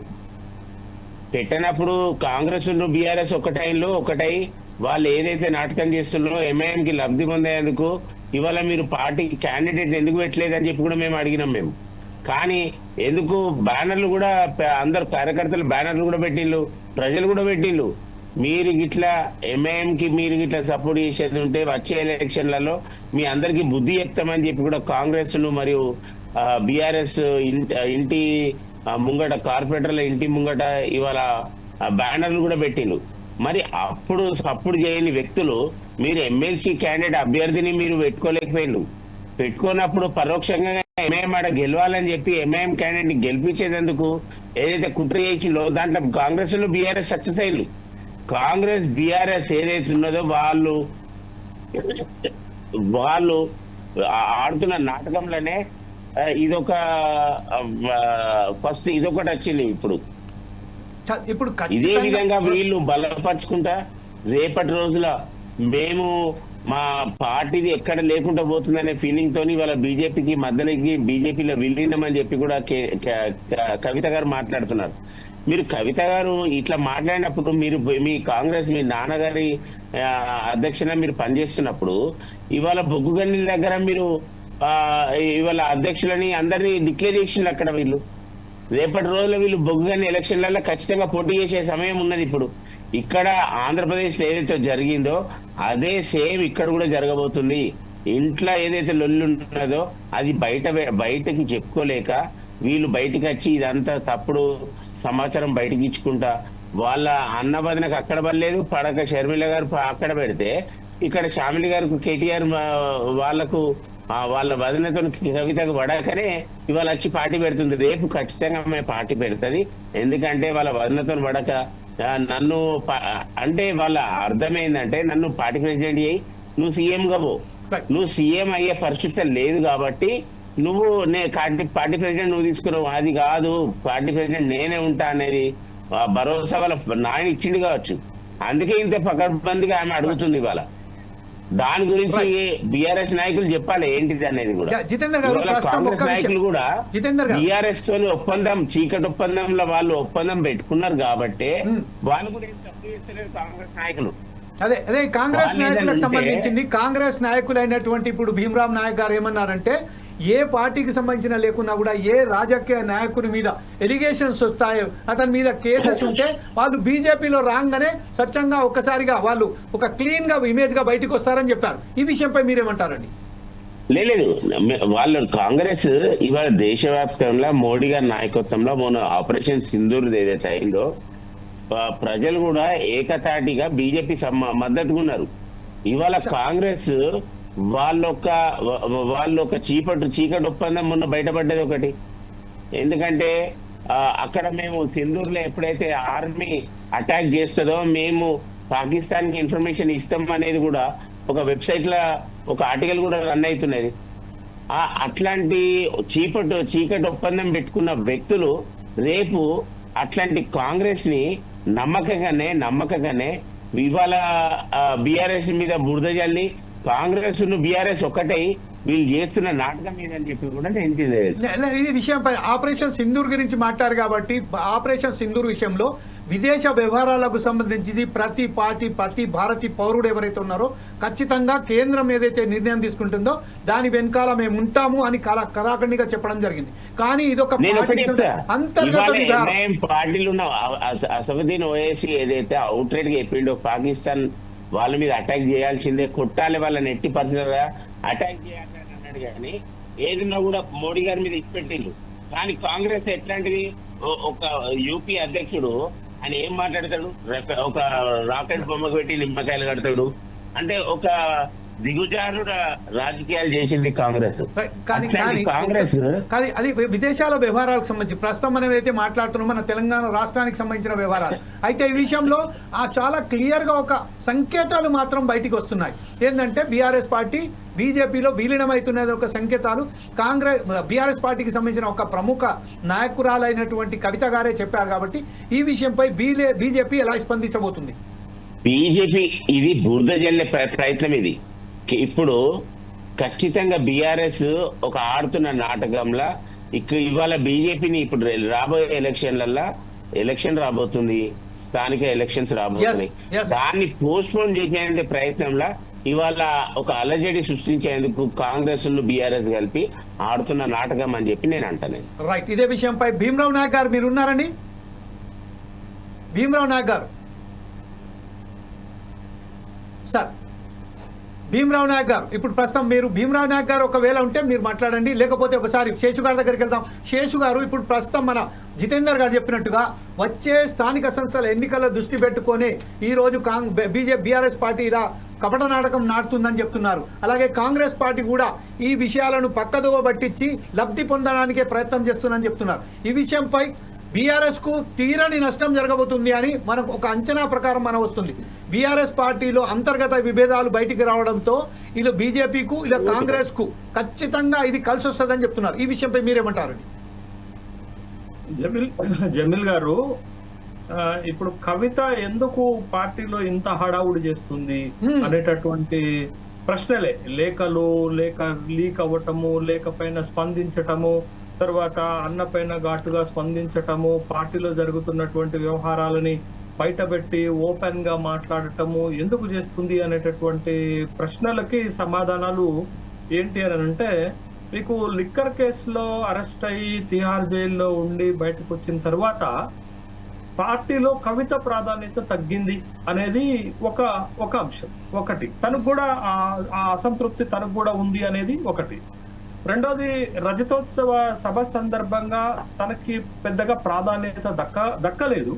పెట్టినప్పుడు కాంగ్రెస్ బీఆర్ఎస్ ఒకటై వాళ్ళు ఏదైతే నాటకం చేస్తున్నారో ఎంఐఎంకి లబ్ధి పొందేందుకు ఇవాళ మీరు పార్టీకి క్యాండిడేట్ ఎందుకు పెట్టలేదని చెప్పి కూడా మేము అడిగినాం. మేము కానీ ఎందుకు బ్యానర్లు కూడా అందరు కార్యకర్తలు బ్యానర్లు కూడా పెట్టిళ్ళు, ప్రజలు కూడా పెట్టిళ్ళు. మీరు గిట్లా ఎంఐఎంకి మీరు గిట్లా సపోర్ట్ చేసేది ఉంటే వచ్చే ఎలక్షన్లలో మీ అందరికీ బుద్ధి చెప్తామని చెప్పి కూడా కాంగ్రెస్ మరియు బీఆర్ఎస్ ఇంటి ముంగట కార్పొరేటర్ల ఇంటి ముంగట ఇవాళ బ్యానర్లు కూడా పెట్టిండు. మరి అప్పుడు చేయని వ్యక్తులు మీరు ఎమ్మెల్సీ క్యాండిడేట్ అభ్యర్థిని మీరు పెట్టుకోలేకపోయిండు. పెట్టుకున్నప్పుడు పరోక్షంగా ఎంఐఎం ఆడ గెలవాలని చెప్పి ఎంఐఎం క్యాండిడేట్ ని గెలిపించేందుకు ఏదైతే కుట్ర చేసిందో దాంట్లో కాంగ్రెస్ లో బీఆర్ఎస్ సక్సెస్ అయ్యిండు. కాంగ్రెస్ బీఆర్ఎస్ ఏదైతే ఉన్నదో వాళ్ళు ఆడుతున్న నాటకంలోనే ఇదొక ఫస్ట్ ఇదొకటి వచ్చింది. ఇప్పుడు ఇప్పుడు ఇదే విధంగా వీళ్ళు బలపరుచుకుంటా రేపటి రోజుల మేము మా పార్టీది ఎక్కడ లేకుండా పోతుందనే ఫీలింగ్ తోని వాళ్ళ బీజేపీకి మద్దతుకి బీజేపీలో విలీనమని చెప్పి కూడా కవిత గారు మాట్లాడుతున్నారు. మీరు కవిత గారు ఇట్లా మాట్లాడినప్పుడు మీరు మీ కాంగ్రెస్ మీ నాన్నగారి అధ్యక్షున మీరు పనిచేస్తున్నప్పుడు ఇవాళ బొగ్గుగని దగ్గర మీరు ఇవాళ అధ్యక్షులని అందరినీ డిక్లేర్ చేసిండ్రు. అక్కడ వీళ్ళు రేపటి రోజుల్లో వీళ్ళు బొగ్గుగని ఎలక్షన్లలో ఖచ్చితంగా పోటీ చేసే సమయం ఉన్నది. ఇప్పుడు ఇక్కడ ఆంధ్రప్రదేశ్ ఏదైతే జరిగిందో అదే సేమ్ ఇక్కడ కూడా జరగబోతుంది. ఇంట్లో ఏదైతే లొల్లు ఉన్నదో అది బయటకి చెప్పుకోలేక వీళ్ళు బయటకు వచ్చి ఇదంతా తప్పుడు సమాచారం బయటకి ఇచ్చుకుంటా వాళ్ళ అన్నబదనకు అక్కడ పడలేదు, పడక షర్మిల గారు అక్కడ పెడితే ఇక్కడ షామిలి గారికి కేటీఆర్ వాళ్ళకు వాళ్ళ వదనతో కవితకు పడకనే ఇవాళ వచ్చి పార్టీ పెడుతుంది. రేపు ఖచ్చితంగా మేము పార్టీ పెడుతుంది. ఎందుకంటే వాళ్ళ వదనతో పడక నన్ను అంటే వాళ్ళ అర్థమైందంటే నన్ను పార్టీ ప్రెసిడెంట్ అయ్యి నువ్వు సీఎంగా పో, నువ్వు సీఎం అయ్యే పరిస్థితి లేదు కాబట్టి నువ్వు పార్టీ ప్రెసిడెంట్ నువ్వు తీసుకున్నావు, అది కాదు పార్టీ ప్రెసిడెంట్ నేనే ఉంటా అనేది భరోసా వాళ్ళ నాయన ఇచ్చింది కావచ్చు. అందుకే ఇంత పకడ్బందీగా ఆమె అడుగుతుంది ఇవాళ. దాని గురించి బీఆర్ఎస్ నాయకులు చెప్పాలి ఏంటిది అనేది కూడా. కాంగ్రెస్ నాయకులు కూడా బీఆర్ఎస్ తోని ఒప్పందం చీకటి ఒప్పందంలో వాళ్ళు ఒప్పందం పెట్టుకున్నారు కాబట్టి వాళ్ళు కూడా ఏం తప్పు చేస్తలేరు కాంగ్రెస్ నాయకులు. అదే కాంగ్రెస్ నాయకులకు సంబంధించింది. కాంగ్రెస్ నాయకులైనటువంటి ఇప్పుడు భీమరావ్ నాయక్ గారు ఏమన్నారంటే ఏ పార్టీకి సంబంధించిన లేకున్నా కూడా ఏ రాజకీయ నాయకుని మీద ఎలిగేషన్స్ వస్తాయో అతని మీద కేసెస్ ఉంటే వాళ్ళు బీజేపీలో రాగానే స్వచ్ఛంగా ఒక్కసారిగా వాళ్ళు ఒక క్లీన్ గా ఇమేజ్ గా బయటకు వస్తారని చెప్పారు. ఈ విషయంపై మీరేమంటారండి? లేదు వాళ్ళు కాంగ్రెస్ ఇవాళ దేశవ్యాప్తంగా మోడీ గారి నాయకత్వంలో మొన్న ఆపరేషన్ సింధూర్ ఏదైతే అయిందో ప్రజలు కూడా ఏకతాటిగా బీజేపీ మద్దతుగా ఉన్నారు. ఇవాళ కాంగ్రెస్ వాళ్ళొక చీకటి ఒప్పందం మొన్న బయటపడ్డది ఒకటి. ఎందుకంటే అక్కడ మేము సింధూర్లో ఎప్పుడైతే ఆర్మీ అటాక్ చేస్తుందో మేము పాకిస్తాన్ కి ఇన్ఫర్మేషన్ ఇస్తాం అనేది కూడా ఒక వెబ్సైట్ లో ఒక ఆర్టికల్ కూడా రన్ అవుతున్నది. అట్లాంటి చీకటి ఒప్పందం పెట్టుకున్న వ్యక్తులు రేపు అట్లాంటి కాంగ్రెస్ ని నమ్మకంగానే ఇవాళ బీఆర్ఎస్ మీద బురద జల్లి కాంగ్రెస్ ను బీఆర్ఎస్ ఒక్కటై వీళ్ళు చేస్తున్న నాటకం ఏదని చెప్పి కూడా ఇది విషయంపై ఆపరేషన్ సింధూర్ గురించి మాట్లాడారు కాబట్టి ఆపరేషన్ సింధూర్ విషయంలో విదేశ వ్యవహారాలకు సంబంధించి ప్రతి పార్టీ ప్రతి భారతీయ పౌరుడు ఎవరైతే ఉన్నారో ఖచ్చితంగా కేంద్రం ఏదైతే నిర్ణయం తీసుకుంటుందో దాని వెనకాల మేము ఉంటాము అని కరాఖండిగా చెప్పడం జరిగింది. కానీ ఇదొక పార్టీలు ఉన్న అసదుద్దీన్ ఓవైసీ ఏదైతే అవుట్ రైట్ గా చెప్పిండో పాకిస్తాన్ వాళ్ళ మీద అటాక్ చేయాల్సిందే, కొట్టాలి, వాళ్ళని ఎట్టి పరిస్థితుల్లో అటాక్ చేయాలని అన్నాడు. కానీ ఏదన్నా కూడా మోడీ గారి మీద ఇచ్చిపెట్టిండు. కానీ కాంగ్రెస్ ఎట్లాంటిది ఒక యూపీ అధ్యక్షుడు ఆయన ఏం మాట్లాడతాడు, ఒక రాకెట్ బొమ్మకు పెట్టి నిమ్మకాయలు కడతాడు అంటే ఒక దిగుజారుడ రాజకీయాలు చేసింది కాంగ్రెస్. కాంగ్రెస్ అది విదేశాల వ్యవహారాలకు సంబంధించి ప్రస్తుతం మనం అయితే మాట్లాడుతున్నాం మన తెలంగాణ రాష్ట్రానికి సంబంధించిన వ్యవహారాలు. అయితే ఈ విషయంలో చాలా క్లియర్ గా ఒక సంకేతాలు మాత్రం బయటికి వస్తున్నాయి. ఏంటంటే బీఆర్ఎస్ పార్టీ బీజేపీలో విలీనమవుతున్నది ఒక సంకేతాలు బీఆర్ఎస్ పార్టీకి సంబంధించిన ఒక ప్రముఖ నాయకురాలైనటువంటి కవిత గారే చెప్పారు. కాబట్టి ఈ విషయంపై బీజేపీ ఎలా స్పందించబోతుంది? బీజేపీ ఇది బురద జల్లే ప్రయత్నం. ఇది ఇప్పుడు ఖచ్చితంగా బీఆర్ఎస్ ఒక ఆడుతున్న నాటకంలా ఇవాళ బీజేపీని ఇప్పుడు రాబోయే ఎలక్షన్ రాబోతుంది, స్థానిక ఎలక్షన్స్ రాబోతున్నాయి. దాన్ని పోస్ట్ పోన్ చేసే ప్రయత్నంలో ఇవాళ ఒక అలజడి సృష్టించేందుకు కాంగ్రెస్ బీఆర్ఎస్ కలిపి ఆడుతున్న నాటకం అని చెప్పి నేను అంటాను. రైట్. ఇదే విషయంపై భీమరావ్ నాయక్ గారు మీరు ఉన్నారండి? భీమరావ్ నాయక్ గారు సార్, భీమరావు నాయక్ గారు, ఇప్పుడు ప్రస్తుతం మీరు భీమరావు నాయక్ గారు ఒకవేళ ఉంటే మీరు మాట్లాడండి, లేకపోతే ఒకసారి శేషు గారి దగ్గరికి వెళ్దాం. శేషు గారు, ఇప్పుడు ప్రస్తుతం మన జితేందర్ గారు చెప్పినట్టుగా వచ్చే స్థానిక సంస్థల ఎన్నికల దృష్టి పెట్టుకొని ఈరోజు బీఆర్ఎస్ పార్టీ ఇలా కపట నాటకం నాటుతుందని చెప్తున్నారు. అలాగే కాంగ్రెస్ పార్టీ కూడా ఈ విషయాలను పక్కదోవ పట్టించి లబ్ధి పొందడానికే ప్రయత్నం చేస్తుందని చెప్తున్నారు. ఈ విషయంపై బీఆర్ఎస్కు తీరని నష్టం జరగబోతుంది అని మనకు ఒక అంచనా ప్రకారం మన వస్తుంది. బీఆర్ఎస్ పార్టీలో అంతర్గత విభేదాలు బయటికి రావడంతో ఇలా బీజేపీకు ఇలా కాంగ్రెస్కు ఖచ్చితంగా ఇది కలిసి వస్తుందని చెప్తున్నారు. ఈ విషయంపై మీరేమంటారండి? జమీల్ గారు, ఇప్పుడు కవిత ఎందుకు పార్టీలో ఇంత హడావుడి చేస్తుంది అనేటటువంటి ప్రశ్నలే, లేఖలు, లేక లీక్ అవ్వటము, లేఖపైన స్పందించటము, తర్వాత అన్నపైన ఘాటుగా స్పందించటము, పార్టీలో జరుగుతున్నటువంటి వ్యవహారాలని బయటపెట్టి ఓపెన్ గా మాట్లాడటము ఎందుకు చేస్తుంది అనేటటువంటి ప్రశ్నలకి సమాధానాలు ఏంటి అని అంటే, మీకు లిక్కర్ కేసులో అరెస్ట్ అయ్యి తిహార్ జైల్లో ఉండి బయటకు వచ్చిన తర్వాత పార్టీలో కవిత ప్రాధాన్యత తగ్గింది అనేది ఒక అంశం ఒకటి. తనకు కూడా ఆ అసంతృప్తి తనకు కూడా ఉంది అనేది ఒకటి. రెండోది, రజతోత్సవ సభ సందర్భంగా తనకి పెద్దగా ప్రాధాన్యత దక్కలేదు.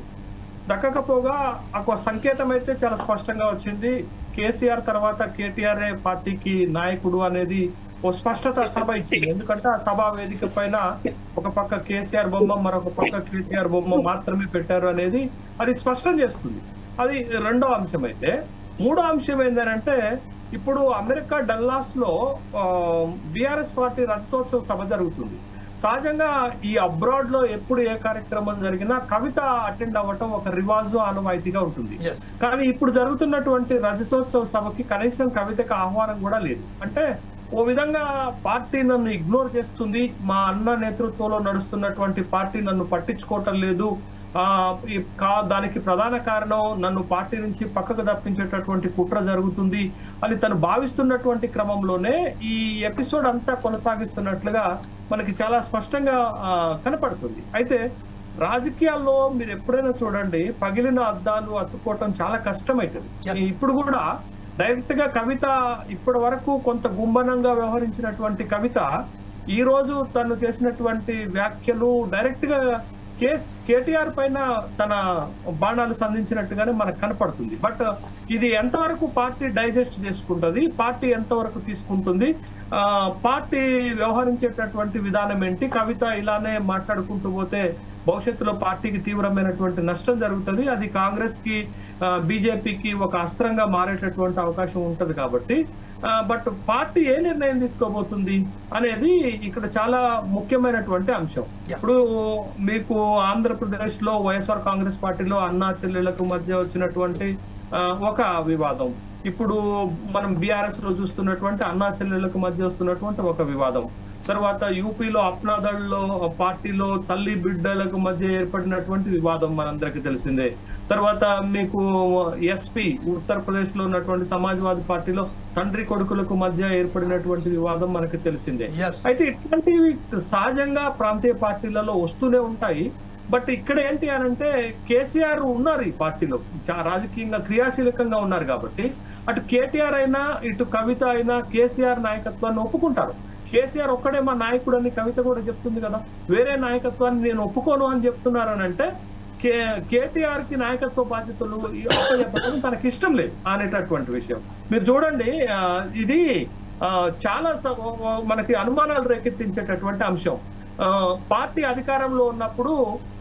దక్కకపోగా ఒక సంకేతం అయితే చాలా స్పష్టంగా వచ్చింది. కేసీఆర్ తర్వాత కేటీఆర్ పార్టీకి నాయకుడు అనేది ఓ స్పష్టత సభ ఇచ్చింది. ఎందుకంటే ఆ సభా వేదిక పైన ఒక పక్క కేసీఆర్ బొమ్మ, మరొక పక్క కేటీఆర్ బొమ్మ మాత్రమే పెట్టారు అనేది అది స్పష్టం చేస్తుంది. అది రెండో అంశం. అయితే మూడో అంశం ఏంటంటే, ఇప్పుడు అమెరికా డల్లాస్ లో బీఆర్ఎస్ పార్టీ రజతోత్సవ సభ జరుగుతుంది. సహజంగా ఈ అబ్రాడ్ లో ఎప్పుడు ఏ కార్యక్రమం జరిగినా కవిత అటెండ్ అవ్వటం ఒక రివాజు, ఆనవాయితీగా ఉంటుంది. కానీ ఇప్పుడు జరుగుతున్నటువంటి రజతోత్సవ సభకి కనీసం కవితకు ఆహ్వానం కూడా లేదు. అంటే ఓ విధంగా పార్టీ నన్ను ఇగ్నోర్ చేస్తుంది, మా అన్న నేతృత్వంలో నడుస్తున్నటువంటి పార్టీ నన్ను పట్టించుకోవటం లేదు, దానికి ప్రధాన కారణం నన్ను పార్టీ నుంచి పక్కకు తప్పించేటటువంటి కుట్ర జరుగుతుంది అని తను భావిస్తున్నటువంటి క్రమంలోనే ఈ ఎపిసోడ్ అంతా కొనసాగిస్తున్నట్లుగా మనకి చాలా స్పష్టంగా కనపడుతుంది. అయితే రాజకీయాల్లో మీరు ఎప్పుడైనా చూడండి, పగిలిన అద్దాలు అతుక్కోవటం చాలా కష్టమైతుంది. ఇప్పుడు కూడా డైరెక్ట్ గా కవిత ఇప్పటి వరకు కొంత గుంబనంగా వ్యవహరించినటువంటి కవిత ఈ రోజు తను చేసినటువంటి వ్యాఖ్యలు డైరెక్ట్ గా కేటీఆర్ పైన తన బాణాలు సంధించినట్టుగానే మనకు కనపడుతుంది. బట్ ఇది ఎంతవరకు పార్టీ డైజెస్ట్ చేసుకుంటుంది, పార్టీ ఎంతవరకు తీసుకుంటుంది, పార్టీ వ్యవహరించేటటువంటి విధానం ఏంటి, కవిత ఇలానే మాట్లాడుకుంటూ పోతే భవిష్యత్తులో పార్టీకి తీవ్రమైనటువంటి నష్టం జరుగుతుంది. అది కాంగ్రెస్ కి బీజేపీకి ఒక అస్త్రంగా మారేటటువంటి అవకాశం ఉంటది. కాబట్టి బట్ పార్టీ ఏ నిర్ణయం తీసుకోబోతుంది అనేది ఇక్కడ చాలా ముఖ్యమైనటువంటి అంశం. ఇప్పుడు మీకు ఆంధ్రప్రదేశ్ లో వైఎస్ఆర్ కాంగ్రెస్ పార్టీలో అన్నా చెల్లెళ్లకు మధ్య వచ్చినటువంటి ఒక వివాదం, ఇప్పుడు మనం బీఆర్ఎస్ లో చూస్తున్నటువంటి అన్నా చెల్లెళ్లకు మధ్య వస్తున్నటువంటి ఒక వివాదం, తర్వాత యూపీలో అప్నాదళ్లో పార్టీలో తల్లి బిడ్డలకు మధ్య ఏర్పడినటువంటి వివాదం మనందరికీ తెలిసిందే. తర్వాత మీకు ఎస్పీ ఉత్తరప్రదేశ్ లో ఉన్నటువంటి సమాజ్వాదీ పార్టీలో తండ్రి కొడుకులకు మధ్య ఏర్పడినటువంటి వివాదం మనకి తెలిసిందే. అయితే ఇట్లాంటివి సహజంగా ప్రాంతీయ పార్టీలలో వస్తూనే ఉంటాయి. బట్ ఇక్కడ ఏంటి అని అంటే, కేసీఆర్ ఉన్నారు ఈ పార్టీలో, రాజకీయంగా క్రియాశీలకంగా ఉన్నారు కాబట్టి అటు కేటీఆర్ అయినా ఇటు కవిత అయినా కేసీఆర్ నాయకత్వాన్ని ఒప్పుకుంటారు. కేసీఆర్ ఒక్కడే మా నాయకుడు అని కవిత కూడా చెప్తుంది కదా, వేరే నాయకత్వాన్ని నేను ఒప్పుకోను అని చెప్తున్నారని అంటే కేటీఆర్ కి నాయకత్వ బాధ్యతలు చెప్పడం తనకి ఇష్టం లేదు అనేటటువంటి విషయం. మీరు చూడండి, ఇది చాలా మనకి అనుమానాలు రేకెత్తించేటటువంటి అంశం. పార్టీ అధికారంలో ఉన్నప్పుడు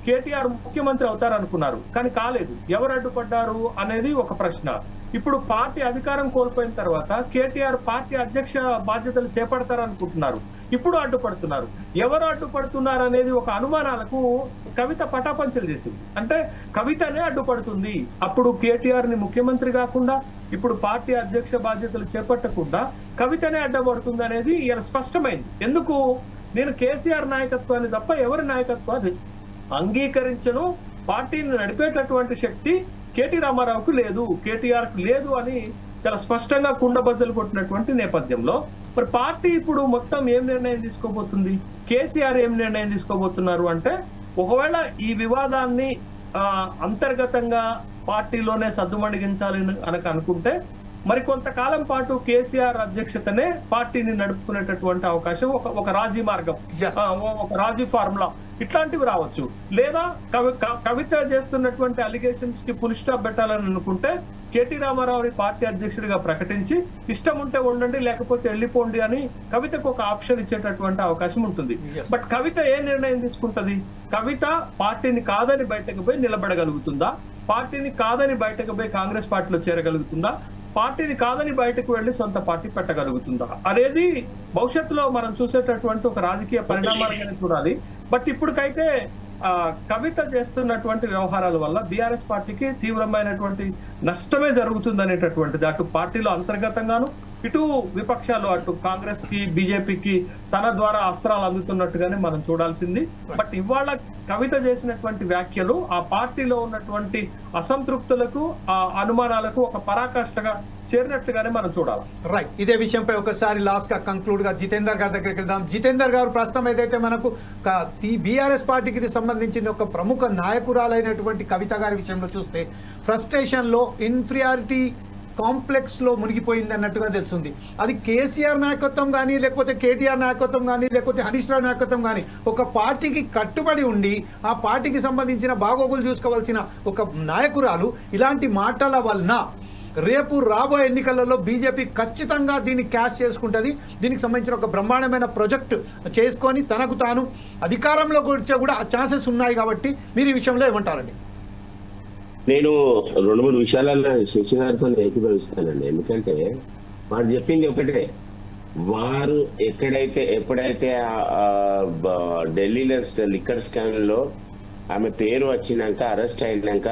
కేటీఆర్ ముఖ్యమంత్రి అవుతారనుకున్నారు, కానీ కాలేదు. ఎవరు అడ్డుపడ్డారు అనేది ఒక ప్రశ్న. ఇప్పుడు పార్టీ అధికారం కోల్పోయిన తర్వాత కేటీఆర్ పార్టీ అధ్యక్ష బాధ్యతలు చేపడతారనుకుంటున్నారు, ఇప్పుడు అడ్డుపడుతున్నారు. ఎవరు అడ్డుపడుతున్నారు అనేది ఒక అనుమానాలకు కవిత పటాపంచలు చేసింది. అంటే కవితనే అడ్డుపడుతుంది. అప్పుడు కేటీఆర్ ని ముఖ్యమంత్రి కాకుండా ఇప్పుడు పార్టీ అధ్యక్ష బాధ్యతలు చేపట్టకుండా కవితనే అడ్డపడుతుంది అనేది ఇలా స్పష్టమైంది. ఎందుకు? నేను కేసీఆర్ నాయకత్వాన్ని తప్ప ఎవరి నాయకత్వాన్ని అంగీకరించను, పార్టీని నడిపేటటువంటి శక్తి కేటీ రామారావుకు లేదు, కేటీఆర్ కు లేదు అని చాలా స్పష్టంగా కుండబద్దలు కొట్టినటువంటి నేపథ్యంలో మరి పార్టీ ఇప్పుడు మొత్తం ఏం నిర్ణయం తీసుకోబోతుంది, కేసీఆర్ ఏం నిర్ణయం తీసుకోబోతున్నారు అంటే, ఒకవేళ ఈ వివాదాన్ని అంతర్గతంగా పార్టీలోనే సద్దుమణిగించాలి అని అనుకుంటే మరికొంతకాలం పాటు కేసీఆర్ అధ్యక్షతనే పార్టీని నడుపుకునేటటువంటి అవకాశం, ఒక రాజీ మార్గం, Yes. ఒక రాజీ ఫార్ములా ఇట్లాంటివి రావచ్చు. లేదా కవిత చేస్తున్నటువంటి అలిగేషన్స్ కి ఫుల్ స్టాప్ పెట్టాలని అనుకుంటే కేటీ రామారావుని పార్టీ అధ్యక్షుడిగా ప్రకటించి ఇష్టం ఉంటే ఉండండి లేకపోతే వెళ్ళిపోండి అని కవితకు ఒక ఆప్షన్ ఇచ్చేటటువంటి అవకాశం ఉంటుంది. Yes. బట్ కవిత ఏ నిర్ణయం తీసుకుంటది? కవిత పార్టీని కాదని బయటకు పోయి నిలబడగలుగుతుందా? పార్టీని కాదని బయటకు పోయి కాంగ్రెస్ పార్టీలో చేరగలుగుతుందా? పార్టీని కాదని బయటకు వెళ్లి సొంత పార్టీ పెట్టగలుగుతుందా అనేది భవిష్యత్తులో మనం చూసేటటువంటి ఒక రాజకీయ పరిణామాలుగానే చూడాలి. బట్ ఇప్పటికైతే కవిత చేస్తున్నటువంటి వ్యవహారాల వల్ల బీఆర్ఎస్ పార్టీకి తీవ్రమైనటువంటి నష్టమే జరుగుతుంది అనేటటువంటిది అటు పార్టీలో అంతర్గతంగాను ఇటు విపక్షాలు అటు కాంగ్రెస్ కి బీజేపీకి తన ద్వారా అస్త్రాలు అందుతున్నట్టుగానే మనం చూడాల్సింది. బట్ ఇవాళ కవిత చేసినటువంటి వ్యాఖ్యలు ఆ పార్టీలో ఉన్నటువంటి అసంతృప్తులకు ఆ అనుమానాలకు ఒక పరాకాష్ఠగా చేరినట్టుగానే మనం చూడాలి. రైట్, ఇదే విషయంపై ఒకసారి లాస్ట్ గా కంక్లూడ్ గా జితేందర్ గారి దగ్గరికి వెళ్దాం. జితేందర్ గారు, ప్రస్తుతం ఏదైతే మనకు బీఆర్ఎస్ పార్టీకి సంబంధించిన ఒక ప్రముఖ నాయకురాలైనటువంటి కవిత గారి విషయంలో చూస్తే ఫ్రస్ట్రేషన్ లో ఇన్ఫీరియారిటీ కాంప్లెక్స్ లో మునిగిపోయింది అన్నట్టుగా తెలుస్తుంది. అది కేసీఆర్ నాయకత్వం కానీ లేకపోతే కేటీఆర్ నాయకత్వం కానీ లేకపోతే హరీష్ రావు నాయకత్వం కానీ ఒక పార్టీకి కట్టుబడి ఉండి ఆ పార్టీకి సంబంధించిన బాగోగులు చూసుకోవాల్సిన ఒక నాయకురాలు ఇలాంటి మాటల వలన రేపు రాబోయే ఎన్నికలలో బీజేపీ ఖచ్చితంగా దీన్ని క్యాష్ చేసుకుంటుంది. దీనికి సంబంధించిన ఒక బ్రహ్మాండమైన ప్రాజెక్ట్ చేసుకొని తనకు తాను అధికారంలో వచ్చే కూడా ఛాన్సెస్ ఉన్నాయి. కాబట్టి మీరు ఈ విషయంలో ఏమంటారండి? నేను 2-3 విషయాలలో శశి గారితో ఏకీభవిస్తానండి. ఎందుకంటే వారు చెప్పింది ఒకటే, వారు ఎప్పుడైతే ఢిల్లీలో లిక్కర్ స్కామ్ లో ఆమె పేరు వచ్చినాక అరెస్ట్ అయినాక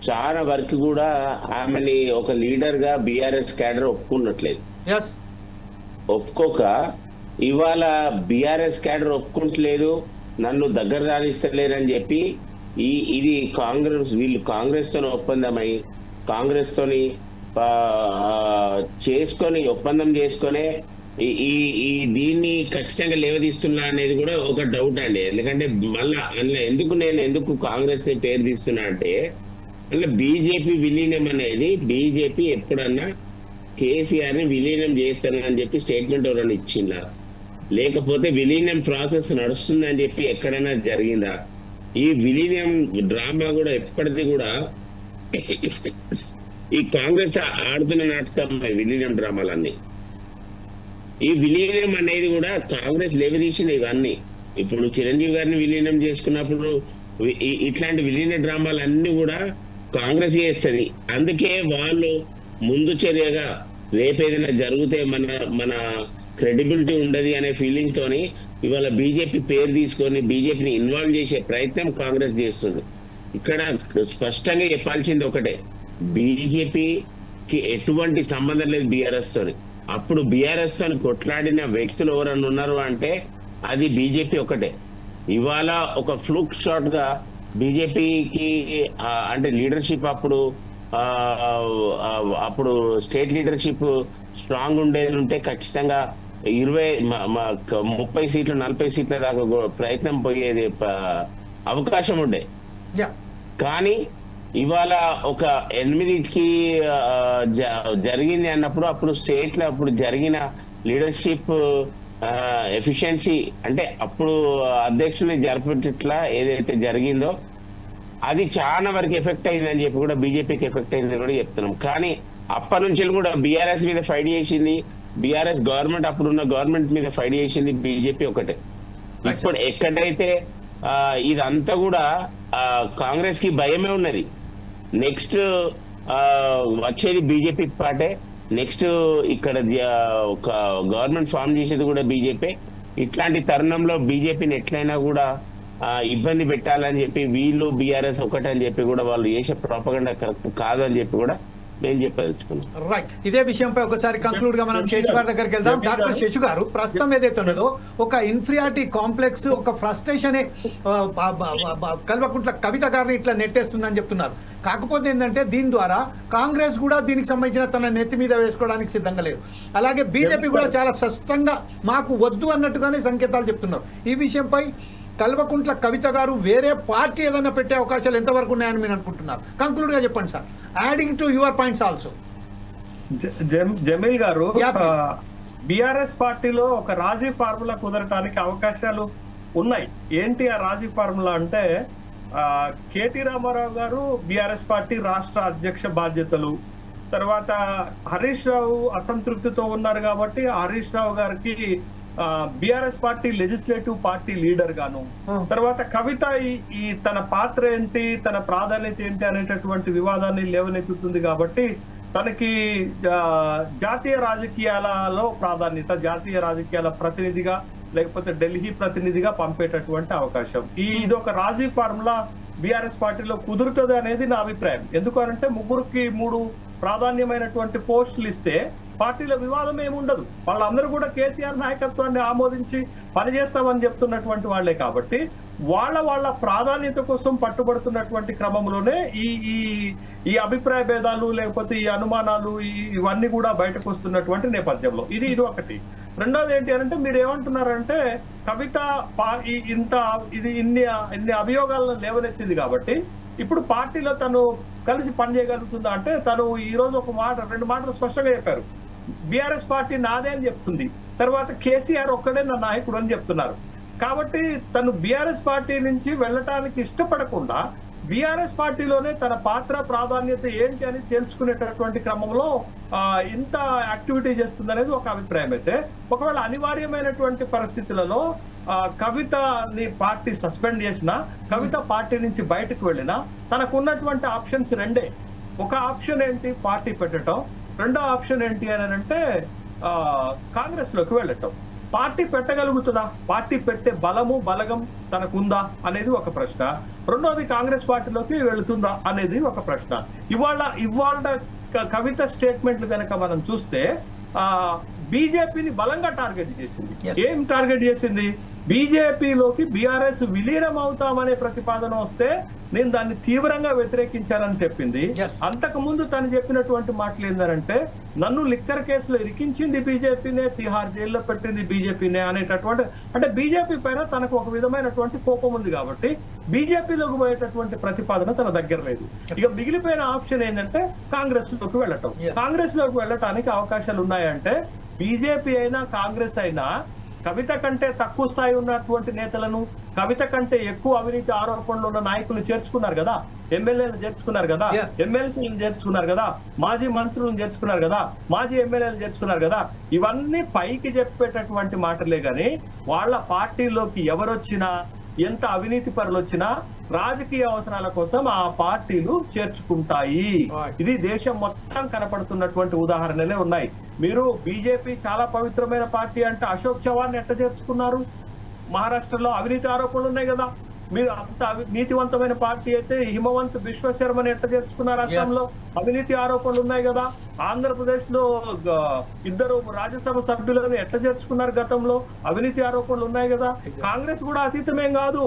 చాలా వరకు కూడా ఆమెని ఒక లీడర్ గా బీఆర్ఎస్ క్యాడర్ ఒప్పుకున్నట్లేదు. ఒప్పుకోక ఇవాళ బీఆర్ఎస్ క్యాడర్ ఒప్పుకుంటలేదు, నన్ను దగ్గర రాణిస్తలేరని చెప్పి ఇది వీళ్ళు కాంగ్రెస్ తోని ఒప్పందమై కాంగ్రెస్ తోని ఒప్పందం చేసుకొని దీన్ని ఖచ్చితంగా లేవదీస్తున్నా అనేది కూడా ఒక డౌట్ అండి. ఎందుకంటే మళ్ళా ఎందుకు కాంగ్రెస్ ని పేరు తీస్తున్నా అంటే మళ్ళీ బీజేపీ విలీనం అనేది బీజేపీ ఎప్పుడన్నా కేసీఆర్ ని విలీనం చేస్తానని చెప్పి స్టేట్మెంట్ ఎవరైనా ఇచ్చిందా, లేకపోతే విలీనం ప్రాసెస్ నడుస్తుందని చెప్పి ఎక్కడైనా జరిగిందా? ఈ విలీనం డ్రామా కూడా ఎప్పటిది కూడా ఈ కాంగ్రెస్ ఆడుతున్న నాటకం విలీనం డ్రామాలన్నీ. ఈ విలీనం అనేది కూడా కాంగ్రెస్ లేవదీసిన ఇవన్నీ. ఇప్పుడు చిరంజీవి గారిని విలీనం చేసుకున్నప్పుడు ఇట్లాంటి విలీన డ్రామాలన్నీ కూడా కాంగ్రెస్ చేస్తుంది. అందుకే వాళ్ళు ముందు చర్యగా రేపేదైనా జరిగితే మన క్రెడిబిలిటీ ఉండదు అనే ఫీలింగ్ తోని ఇవాళ బీజేపీ పేరు తీసుకొని బీజేపీని ఇన్వాల్వ్ చేసే ప్రయత్నం కాంగ్రెస్ చేస్తుంది. ఇక్కడ స్పష్టంగా చెప్పాల్సింది ఒకటే, బీజేపీకి ఎటువంటి సంబంధం లేదు బీఆర్ఎస్ తోని. అప్పుడు బీఆర్ఎస్ తోని కొట్లాడిన వ్యక్తులు ఎవరన్నా ఉన్నారు అంటే అది బీజేపీ ఒకటే. ఇవాళ ఒక ఫ్లూక్ షాట్ గా బీజేపీకి అంటే లీడర్షిప్ అప్పుడు స్టేట్ లీడర్షిప్ స్ట్రాంగ్ ఉండేది ఉంటే ఖచ్చితంగా 30 సీట్లు 40 సీట్ల దాకా ప్రయత్నం పోయేది అవకాశం ఉండే. కానీ ఇవాళ ఒక 8కి జరిగింది అన్నప్పుడు అప్పుడు స్టేట్ లో అప్పుడు జరిగిన లీడర్షిప్ ఎఫిషియన్సీ అంటే అప్పుడు అధ్యక్షుల్ని జరపట్లా ఏదైతే జరిగిందో అది చాలా వరకు ఎఫెక్ట్ అయిందని చెప్పి కూడా బీజేపీకి ఎఫెక్ట్ అయిందని కూడా చెప్తున్నాం. కానీ అప్పటి నుంచి కూడా బీఆర్ఎస్ మీద ఫైట్ చేసింది, బీఆర్ఎస్ గవర్నమెంట్ అప్పుడున్న గవర్నమెంట్ మీద ఫైట్ చేసింది బీజేపీ ఒకటే. ఇప్పుడు ఎక్కడైతే ఇదంతా కూడా కాంగ్రెస్ కి భయమే ఉన్నది. నెక్స్ట్ వచ్చేది బీజేపీ పార్టీ, నెక్స్ట్ ఇక్కడ ఒక గవర్నమెంట్ ఫామ్ చేసేది కూడా బీజేపీ. ఇట్లాంటి తరుణంలో బీజేపీని ఎట్లయినా కూడా ఇబ్బంది పెట్టాలని చెప్పి వీళ్ళు బీఆర్ఎస్ ఒకటని చెప్పి కూడా వాళ్ళు చేసే ప్రాపగండా కరెక్ట్ కాదు అని చెప్పి కూడా నేను చెప్పదలుచుకున్నాను. రైట్, ఇదే విషయంపై ఒకసారి కంక్లూడ్ గా మనం శేషు గారి దగ్గరికి వెళ్దాం. డాక్టర్ శేషు గారు, ప్రస్తుతం ఏదైతే ఉన్నదో ఒక ఇన్ఫీరియారిటీ కాంప్లెక్స్, ఒక ఫ్రస్ట్రేషనే కల్వకుంట్ల కవిత గారిని ఇట్లా నెట్టేస్తుందని చెప్తున్నారు. కాకపోతే ఏంటంటే దీని ద్వారా కాంగ్రెస్ కూడా దీనికి సంబంధించిన తన నెత్తి మీద వేసుకోవడానికి సిద్ధంగా లేదు. అలాగే బీజేపీ కూడా చాలా స్పష్టంగా మాకు వద్దు అన్నట్టుగానే సంకేతాలు చెప్తున్నారు. ఈ విషయంపై కల్వకుంట్ల కవిత గారు వేరే పార్టీ ఏదైనా పెట్టే అవకాశాలు ఎంతవరకు ఉన్నాయని మీరు అనుకుంటున్నారు? కంక్లూడ్ గా చెప్పండి sir. Adding to your points also. Jameel గారు, Yeah, please. బిఆర్ఎస్ పార్టీలో ఒక రాజీ ఫార్ములా కుదరటానికి అవకాశాలు ఉన్నాయి. ఏంటి ఆ రాజీ ఫార్ములా అంటే, కేటీ రామారావు గారు బిఆర్ఎస్ పార్టీ రాష్ట్ర అధ్యక్ష బాధ్యతలు, తర్వాత హరీష్ రావు అసంతృప్తితో ఉన్నారు కాబట్టి హరీష్ రావు గారికి BRS party legislative party leader గాను, తర్వాత కవిత ఈ తన పాత్ర ఏంటి, తన ప్రాధాన్యత ఏంటి అనేటటువంటి వివాదాన్ని లేవనెత్తుతుంది కాబట్టి తనకి జాతీయ రాజకీయాలలో ప్రాధాన్యత, జాతీయ రాజకీయాల ప్రతినిధిగా లేకపోతే ఢిల్లీ ప్రతినిధిగా పంపేటటువంటి అవకాశం. ఇది ఒక రాజీ ఫార్ములా బిఆర్ఎస్ పార్టీలో కుదురుతుంది అనేది నా అభిప్రాయం. ఎందుకంటే 3 ప్రాధాన్యమైనటువంటి పోస్టులు ఇస్తే పార్టీలో వివాదం ఏముండదు. వాళ్ళందరూ కూడా కేసీఆర్ నాయకత్వాన్ని ఆమోదించి పనిచేస్తామని చెప్తున్నటువంటి వాళ్లే కాబట్టి వాళ్ళ ప్రాధాన్యత కోసం పట్టుబడుతున్నటువంటి క్రమంలోనే ఈ అభిప్రాయ భేదాలు లేకపోతే ఈ అనుమానాలు ఇవన్నీ కూడా బయటకు వస్తున్నటువంటి నేపథ్యంలో ఇది ఒకటి. రెండోది ఏంటి అంటే, మీరు ఏమంటున్నారంటే కవిత ఇన్ని అభియోగాలను లేవనెత్తింది కాబట్టి ఇప్పుడు పార్టీలో తను కలిసి పనిచేయగలుగుతుందా అంటే, తను ఈ రోజు 2 మాటలు స్పష్టంగా చెప్పారు. బిఆర్ఎస్ పార్టీ నాదే అని చెప్తుంది, తర్వాత కేసీఆర్ ఒక్కడే నా నాయకుడు అని చెప్తున్నారు. కాబట్టి తను బిఆర్ఎస్ పార్టీ నుంచి వెళ్ళటానికి ఇష్టపడకుండా బిఆర్ఎస్ పార్టీలోనే తన పాత్ర ప్రాధాన్యత ఏంటి అని తెలుసుకునేటటువంటి క్రమంలో ఇంత యాక్టివిటీ చేస్తుంది అనేది ఒక అభిప్రాయం. అయితే ఒకవేళ అనివార్యమైనటువంటి పరిస్థితులలో కవితని పార్టీ సస్పెండ్ చేసినా, కవిత పార్టీ నుంచి బయటకు వెళ్ళినా తనకు ఉన్నటువంటి ఆప్షన్స్ 2. ఒక ఆప్షన్ ఏంటి, పార్టీ పెట్టడం. రెండో ఆప్షన్ ఏంటి అని అంటే కాంగ్రెస్ లోకి వెళ్ళటం. పార్టీ పెట్టగలుగుతుందా, పార్టీ పెట్టే బలగం తనకుందా అనేది ఒక ప్రశ్న. రెండోది కాంగ్రెస్ పార్టీలోకి వెళుతుందా అనేది ఒక ప్రశ్న. ఇవాళ కవిత స్టేట్మెంట్లు కనుక మనం చూస్తే బీజేపీని బలంగా టార్గెట్ చేసింది. ఏం టార్గెట్ చేసింది? బీజేపీలోకి బీఆర్ఎస్ విలీనం అవుతామనే ప్రతిపాదన వస్తే నేను దాన్ని తీవ్రంగా వ్యతిరేకించానని చెప్పింది. అంతకు ముందు తను చెప్పినటువంటి మాటలు ఏంటంటే, నన్ను లిక్కర్ కేసులో ఇరికించింది బీజేపీనే, తిహార్ జైల్లో పెట్టింది బీజేపీనే అనేటటువంటి, అంటే బీజేపీ పైన తనకు ఒక విధమైనటువంటి కోపం ఉంది కాబట్టి బీజేపీలోకి పోయేటటువంటి ప్రతిపాదన తన దగ్గర లేదు. ఇక మిగిలిపోయిన ఆప్షన్ ఏంటంటే కాంగ్రెస్ లోకి వెళ్ళటం. కాంగ్రెస్ లోకి వెళ్ళటానికి అవకాశాలు ఉన్నాయంటే బీజేపీ అయినా కాంగ్రెస్ అయినా కవిత కంటే తక్కువ స్థాయి ఉన్నటువంటి నేతలను, కవిత కంటే ఎక్కువ అవినీతి ఆరోపణలు ఉన్న నాయకులు చేర్చుకున్నారు కదా, ఎమ్మెల్యేలు చేర్చుకున్నారు కదా, ఎమ్మెల్సీలను చేర్చుకున్నారు కదా, మాజీ మంత్రులను చేర్చుకున్నారు కదా, మాజీ ఎమ్మెల్యేలు చేర్చుకున్నారు కదా. ఇవన్నీ పైకి చెప్పేటటువంటి మాటలే గాని వాళ్ళ పార్టీలోకి ఎవరొచ్చినా, ఎంత అవినీతి పరులు వచ్చినా రాజకీయ అవసరాల కోసం ఆ పార్టీలు చేర్చుకుంటాయి. ఇది దేశం మొత్తం కనపడుతున్నటువంటి ఉదాహరణలే ఉన్నాయి. మీరు బీజేపీ చాలా పవిత్రమైన పార్టీ అంటే అశోక్ చవాన్ ఎట్లా చేర్చుకున్నారు? మహారాష్ట్రలో అవినీతి ఆరోపణలు ఉన్నాయి కదా. మీరు అంత నీతివంతమైన పార్టీ అయితే హిమవంత్ బిశ్వ శర్మని ఎట్లా చేర్చుకున్నారు? అస్సాంలో అవినీతి ఆరోపణలు ఉన్నాయి కదా. ఆంధ్రప్రదేశ్ లో 2 రాజ్యసభ సభ్యులను ఎట్లా చేర్చుకున్నారు? గతంలో అవినీతి ఆరోపణలు ఉన్నాయి కదా. కాంగ్రెస్ కూడా అతీతమేం కాదు,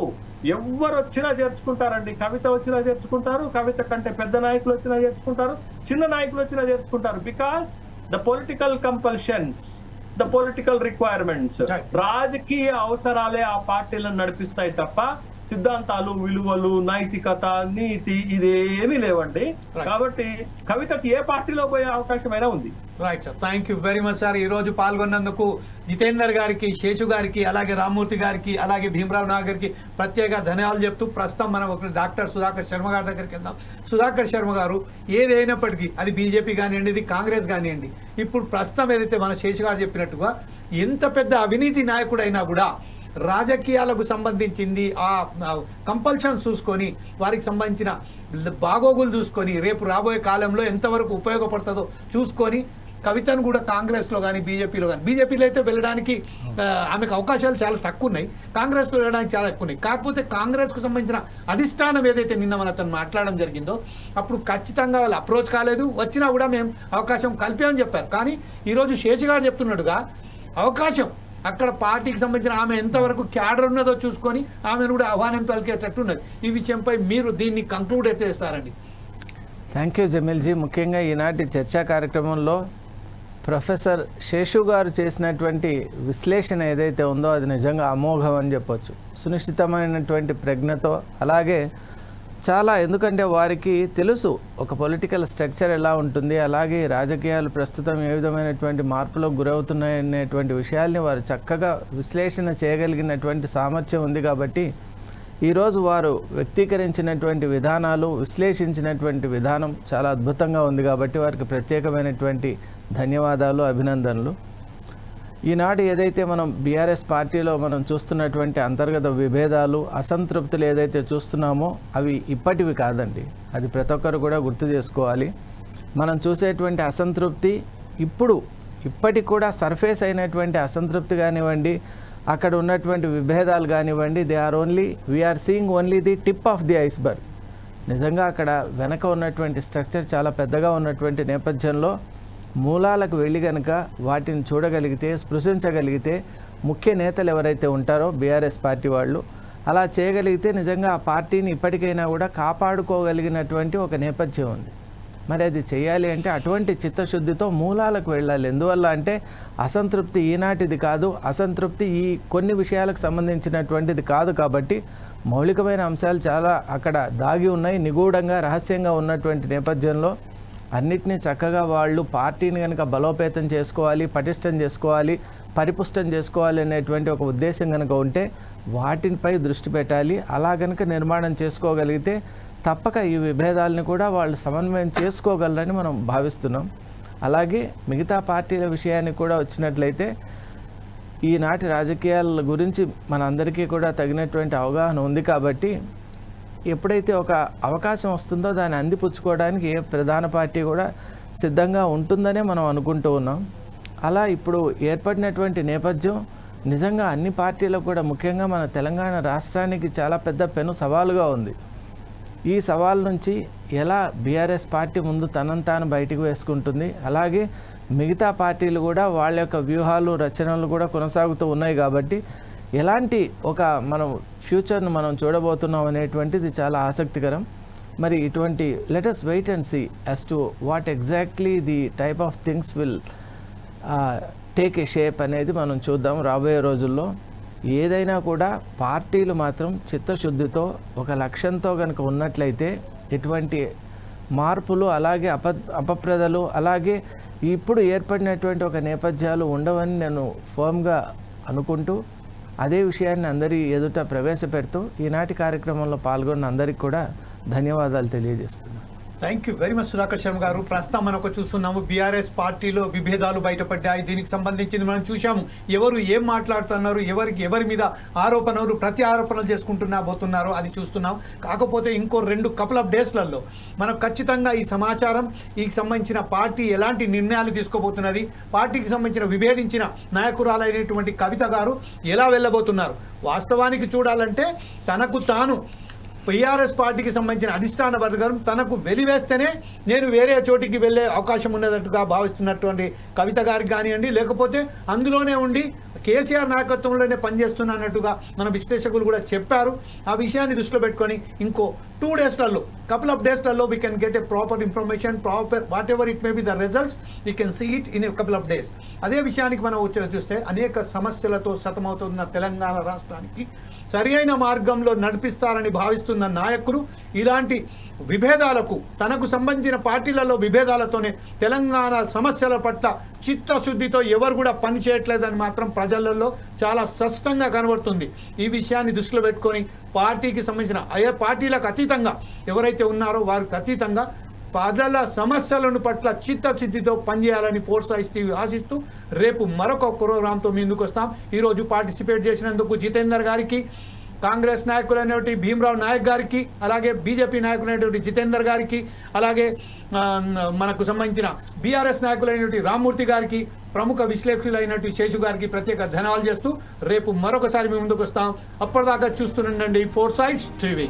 ఎవరు వచ్చినా చేర్చుకుంటారండి. కవిత వచ్చినా చేర్చుకుంటారు, కవిత కంటే పెద్ద నాయకులు వచ్చినా చేర్చుకుంటారు, చిన్న నాయకులు వచ్చినా చేర్చుకుంటారు. Because the political compulsions, the political requirements, రాజకీయ అవసరాలే ఆ పార్టీలను నడిపిస్తాయి తప్ప సిద్ధాంతాలు, విలువలు, నైతికత, నీతి ఇదేమీ లేవండి. కాబట్టి కవితకి ఏ పార్టీలో పోయే అవకాశమైనా ఉంది. Right sir, thank you very much sir. ఈరోజు పాల్గొన్నందుకు జితేందర్ గారికి, శేషు గారికి, అలాగే రామ్మూర్తి గారికి, అలాగే భీమరావు నాగర్కి ప్రత్యేక ధన్యవాదాలు చెప్తూ ప్రస్తుతం మనం ఒక డాక్టర్ సుధాకర్ శర్మ గారి దగ్గరికి వెళ్దాం. సుధాకర్ శర్మ గారు, ఏదైనప్పటికీ అది బీజేపీ కానివ్వండి, ఇది కాంగ్రెస్ కానివ్వండి, ఇప్పుడు ప్రస్తుతం ఏదైతే మన శేషు గారు చెప్పినట్టుగా ఎంత పెద్ద అవినీతి నాయకుడైనా కూడా రాజకీయాలకు సంబంధించింది ఆ కంపల్షన్స్ చూసుకొని, వారికి సంబంధించిన బాగోగులు చూసుకొని, రేపు రాబోయే కాలంలో ఎంతవరకు ఉపయోగపడుతుందో చూసుకొని కవితను కూడా కాంగ్రెస్లో కానీ బీజేపీలో కానీ, బీజేపీలో అయితే వెళ్ళడానికి ఆమెకు అవకాశాలు చాలా తక్కువ ఉన్నాయి, కాంగ్రెస్లో వెళ్ళడానికి చాలా ఎక్కువ ఉన్నాయి. కాకపోతే కాంగ్రెస్కు సంబంధించిన అధిష్టానం ఏదైతే నిన్న మన అతను మాట్లాడడం జరిగిందో అప్పుడు ఖచ్చితంగా వాళ్ళు అప్రోచ్ కాలేదు, వచ్చినా కూడా మేము అవకాశం కల్పామని చెప్పారు. కానీ ఈరోజు శేషు గారు చెప్తున్నట్టుగా అవకాశం అక్కడ పార్టీకి సంబంధించిన ఆమె ఎంతవరకు క్యాడర్ ఉన్నదో చూసుకొని ఆమెను కూడా ఆహ్వానం పలికేటట్టు ఉన్నది. ఈ విషయంపై మీరు దీన్ని కంక్లూడ్ ఎట్లా చేస్తారండి? థ్యాంక్ యూ జమీల్జీ. ముఖ్యంగా ఈనాటి చర్చా కార్యక్రమంలో ప్రొఫెసర్ శేషు గారు చేసినటువంటి విశ్లేషణ ఏదైతే ఉందో అది నిజంగా అమోఘం అని చెప్పొచ్చు. సునిశ్చితమైనటువంటి ప్రజ్ఞతో, అలాగే చాలా, ఎందుకంటే వారికి తెలుసు ఒక పొలిటికల్ స్ట్రక్చర్ ఎలా ఉంటుంది, అలాగే రాజకీయాలు ప్రస్తుతం ఏ విధమైనటువంటి మార్పులకు గురవుతున్నాయనేటువంటి విషయాల్ని వారు చక్కగా విశ్లేషణ చేయగలిగినటువంటి సామర్థ్యం ఉంది. కాబట్టి ఈరోజు వారు వ్యక్తీకరించినటువంటి విధానాలు, విశ్లేషించినటువంటి విధానం చాలా అద్భుతంగా ఉంది. కాబట్టి వారికి ప్రత్యేకమైనటువంటి ధన్యవాదాలు, అభినందనలు. ఈనాడు ఏదైతే మనం బీఆర్ఎస్ పార్టీలో మనం చూస్తున్నటువంటి అంతర్గత విభేదాలు, అసంతృప్తులు ఏదైతే చూస్తున్నామో అవి ఇప్పటివి కాదండి. అది ప్రతి ఒక్కరు కూడా గుర్తు చేసుకోవాలి. మనం చూసేటువంటి అసంతృప్తి ఇప్పటికి కూడా సర్ఫేస్ అయినటువంటి అసంతృప్తి కానివ్వండి, అక్కడ ఉన్నటువంటి విభేదాలు కానివ్వండి, we're seeing only the tip of the iceberg. నిజంగా అక్కడ వెనక ఉన్నటువంటి స్ట్రక్చర్ చాలా పెద్దగా ఉన్నటువంటి నేపథ్యంలో మూలాలకు వెళ్ళి కనుక వాటిని చూడగలిగితే, స్పృశించగలిగితే, ముఖ్య నేతలు ఎవరైతే ఉంటారో బీఆర్ఎస్ పార్టీ వాళ్ళు అలా చేయగలిగితే నిజంగా ఆ పార్టీని ఇప్పటికైనా కూడా కాపాడుకోగలిగినటువంటి ఒక నేపథ్యం ఉంది. మరి అది చేయాలి అంటే అటువంటి చిత్తశుద్ధితో మూలాలకు వెళ్ళాలి. ఎందువల్ల అంటే అసంతృప్తి ఈనాటిది కాదు, అసంతృప్తి ఈ కొన్ని విషయాలకు సంబంధించినటువంటిది కాదు. కాబట్టి మౌలికమైన అంశాలు చాలా అక్కడ దాగి ఉన్నాయి, నిగూఢంగా రహస్యంగా ఉన్నటువంటి నేపథ్యంలో అన్నిటినీ చక్కగా వాళ్ళు పార్టీని కనుక బలోపేతం చేసుకోవాలి, పటిష్టం చేసుకోవాలి, పరిపుష్టం చేసుకోవాలి అనేటువంటి ఒక ఉద్దేశం కనుక ఉంటే వాటిపై దృష్టి పెట్టాలి. అలా కనుక నిర్మాణం చేసుకోగలిగితే తప్పక ఈ విభేదాలను కూడా వాళ్ళు సమన్వయం చేసుకోగలరని మనం భావిస్తున్నాం. అలాగే మిగతా పార్టీల విషయానికి కూడా వచ్చినట్లయితే ఈనాటి రాజకీయాల గురించి మనందరికీ కూడా తగినటువంటి అవగాహన ఉంది. కాబట్టి ఎప్పుడైతే ఒక అవకాశం వస్తుందో దాన్ని అందిపుచ్చుకోవడానికి ఏ ప్రధాన పార్టీ కూడా సిద్ధంగా ఉంటుందనే మనం అనుకుంటూ ఉన్నాం. అలా ఇప్పుడు ఏర్పడినటువంటి నేపథ్యం నిజంగా అన్ని పార్టీలకు కూడా, ముఖ్యంగా మన తెలంగాణ రాష్ట్రానికి చాలా పెద్ద పెను సవాలుగా ఉంది. ఈ సవాల్ నుంచి ఎలా బీఆర్ఎస్ పార్టీ ముందు తనను తాను బయటకు వేసుకుంటుంది, అలాగే మిగతా పార్టీలు కూడా వాళ్ళ యొక్క వ్యూహాలు, రచనలు కూడా కొనసాగుతూ ఉన్నాయి. కాబట్టి ఎలాంటి ఒక మనం ఫ్యూచర్ను మనం చూడబోతున్నాం అనేటువంటిది చాలా ఆసక్తికరం. మరి ఇటువంటి let us wait and see as to what exactly the type of things will take a shape అనేది మనం చూద్దాం రాబోయే రోజుల్లో. ఏదైనా కూడా పార్టీలు మాత్రం చిత్తశుద్ధితో ఒక లక్ష్యంతో కనుక ఉన్నట్లయితే ఎటువంటి మార్పులు, అలాగే అపప్రదలు, అలాగే ఇప్పుడు ఏర్పడినటువంటి ఒక నేపథ్యాలు ఉండవని నేను ఫర్మ్గా అనుకుంటూ అదే విషయాన్ని అందరి ఎదుట ప్రవేశపెడుతూ ఈనాటి కార్యక్రమంలో పాల్గొన్న అందరికీ కూడా ధన్యవాదాలు తెలియజేస్తున్నాను. Thank you very much Sudhakar Sharma గారు. ప్రస్తుతం మనకు చూస్తున్నాము బీఆర్ఎస్ పార్టీలో విభేదాలు బయటపడ్డాయి. దీనికి సంబంధించి మనం చూసాము ఎవరు ఏం మాట్లాడుతున్నారు, ఎవరి మీద ఆరోపణలు ప్రతి ఆరోపణలు పోతున్నారు అది చూస్తున్నాం. కాకపోతే ఇంకో కపుల్ ఆఫ్ డేస్లలో మనకు ఖచ్చితంగా ఈ సమాచారం, ఈ సంబంధించిన పార్టీ ఎలాంటి నిర్ణయాలు తీసుకోబోతున్నది, పార్టీకి సంబంధించిన విభేదించిన నాయకురాలైనటువంటి కవిత గారు ఎలా వెళ్ళబోతున్నారు, వాస్తవానికి చూడాలంటే తనకు తాను టీఆర్ఎస్ పార్టీకి సంబంధించిన అధిష్టాన వర్గం తనకు వెలివేస్తేనే నేను వేరే చోటికి వెళ్ళే అవకాశం ఉన్నట్టుగా భావిస్తున్నటువంటి కవిత గారికి కానివ్వండి, లేకపోతే అందులోనే ఉండి కేసీఆర్ నాయకత్వంలోనే పనిచేస్తున్నట్టుగా మన విశ్లేషకులు కూడా చెప్పారు. ఆ విషయాన్ని దృష్టిలో పెట్టుకొని ఇంకో 2 డేస్లలో కపుల్ ఆఫ్ డేస్లలో we can get a proper information, proper whatever it may be the results we can see it in a couple of days. అదే విషయానికి మనం చూస్తే అనేక సమస్యలతో సతమవుతున్న తెలంగాణ రాష్ట్రానికి సరి అయిన మార్గంలో నడిపిస్తారని భావిస్తున్న నాయకులు ఇలాంటి విభేదాలకు, తనకు సంబంధించిన పార్టీలలో విభేదాలతోనే తెలంగాణ సమస్యల పట్ల చిత్తశుద్ధితో ఎవరు కూడా పనిచేయట్లేదని మాత్రం ప్రజలలో చాలా స్పష్టంగా కనబడుతుంది. ఈ విషయాన్ని దృష్టిలో పెట్టుకొని పార్టీకి సంబంధించిన పార్టీలకు అతీతంగా ఎవరైతే ఉన్నారో వారికి అతీతంగా ప్రజల సమస్యలను పట్ల చిత్తశుద్ధితో పనిచేయాలని ఫోర్స్ ఐస్ టీవీ ఆశిస్తూ రేపు మరొక ప్రోగ్రాంతో మీ ముందుకు వస్తాం. ఈరోజు పార్టిసిపేట్ చేసినందుకు జితేందర్ గారికి, కాంగ్రెస్ నాయకులైనటువంటి భీమరావు నాయక్ గారికి, అలాగే బీజేపీ నాయకులైనటువంటి జితేందర్ గారికి, అలాగే మనకు సంబంధించిన బీఆర్ఎస్ నాయకులైనటువంటి రామ్మూర్తి గారికి, ప్రముఖ విశ్లేషకులైనటువంటి శేషు గారికి ప్రత్యేక ధన్యవాదాలు చేస్తూ రేపు మరొకసారి మీ ముందుకు వస్తాం. అప్పటిదాకా చూస్తుండండి ఫోర్ సైడ్స్ టీవీ.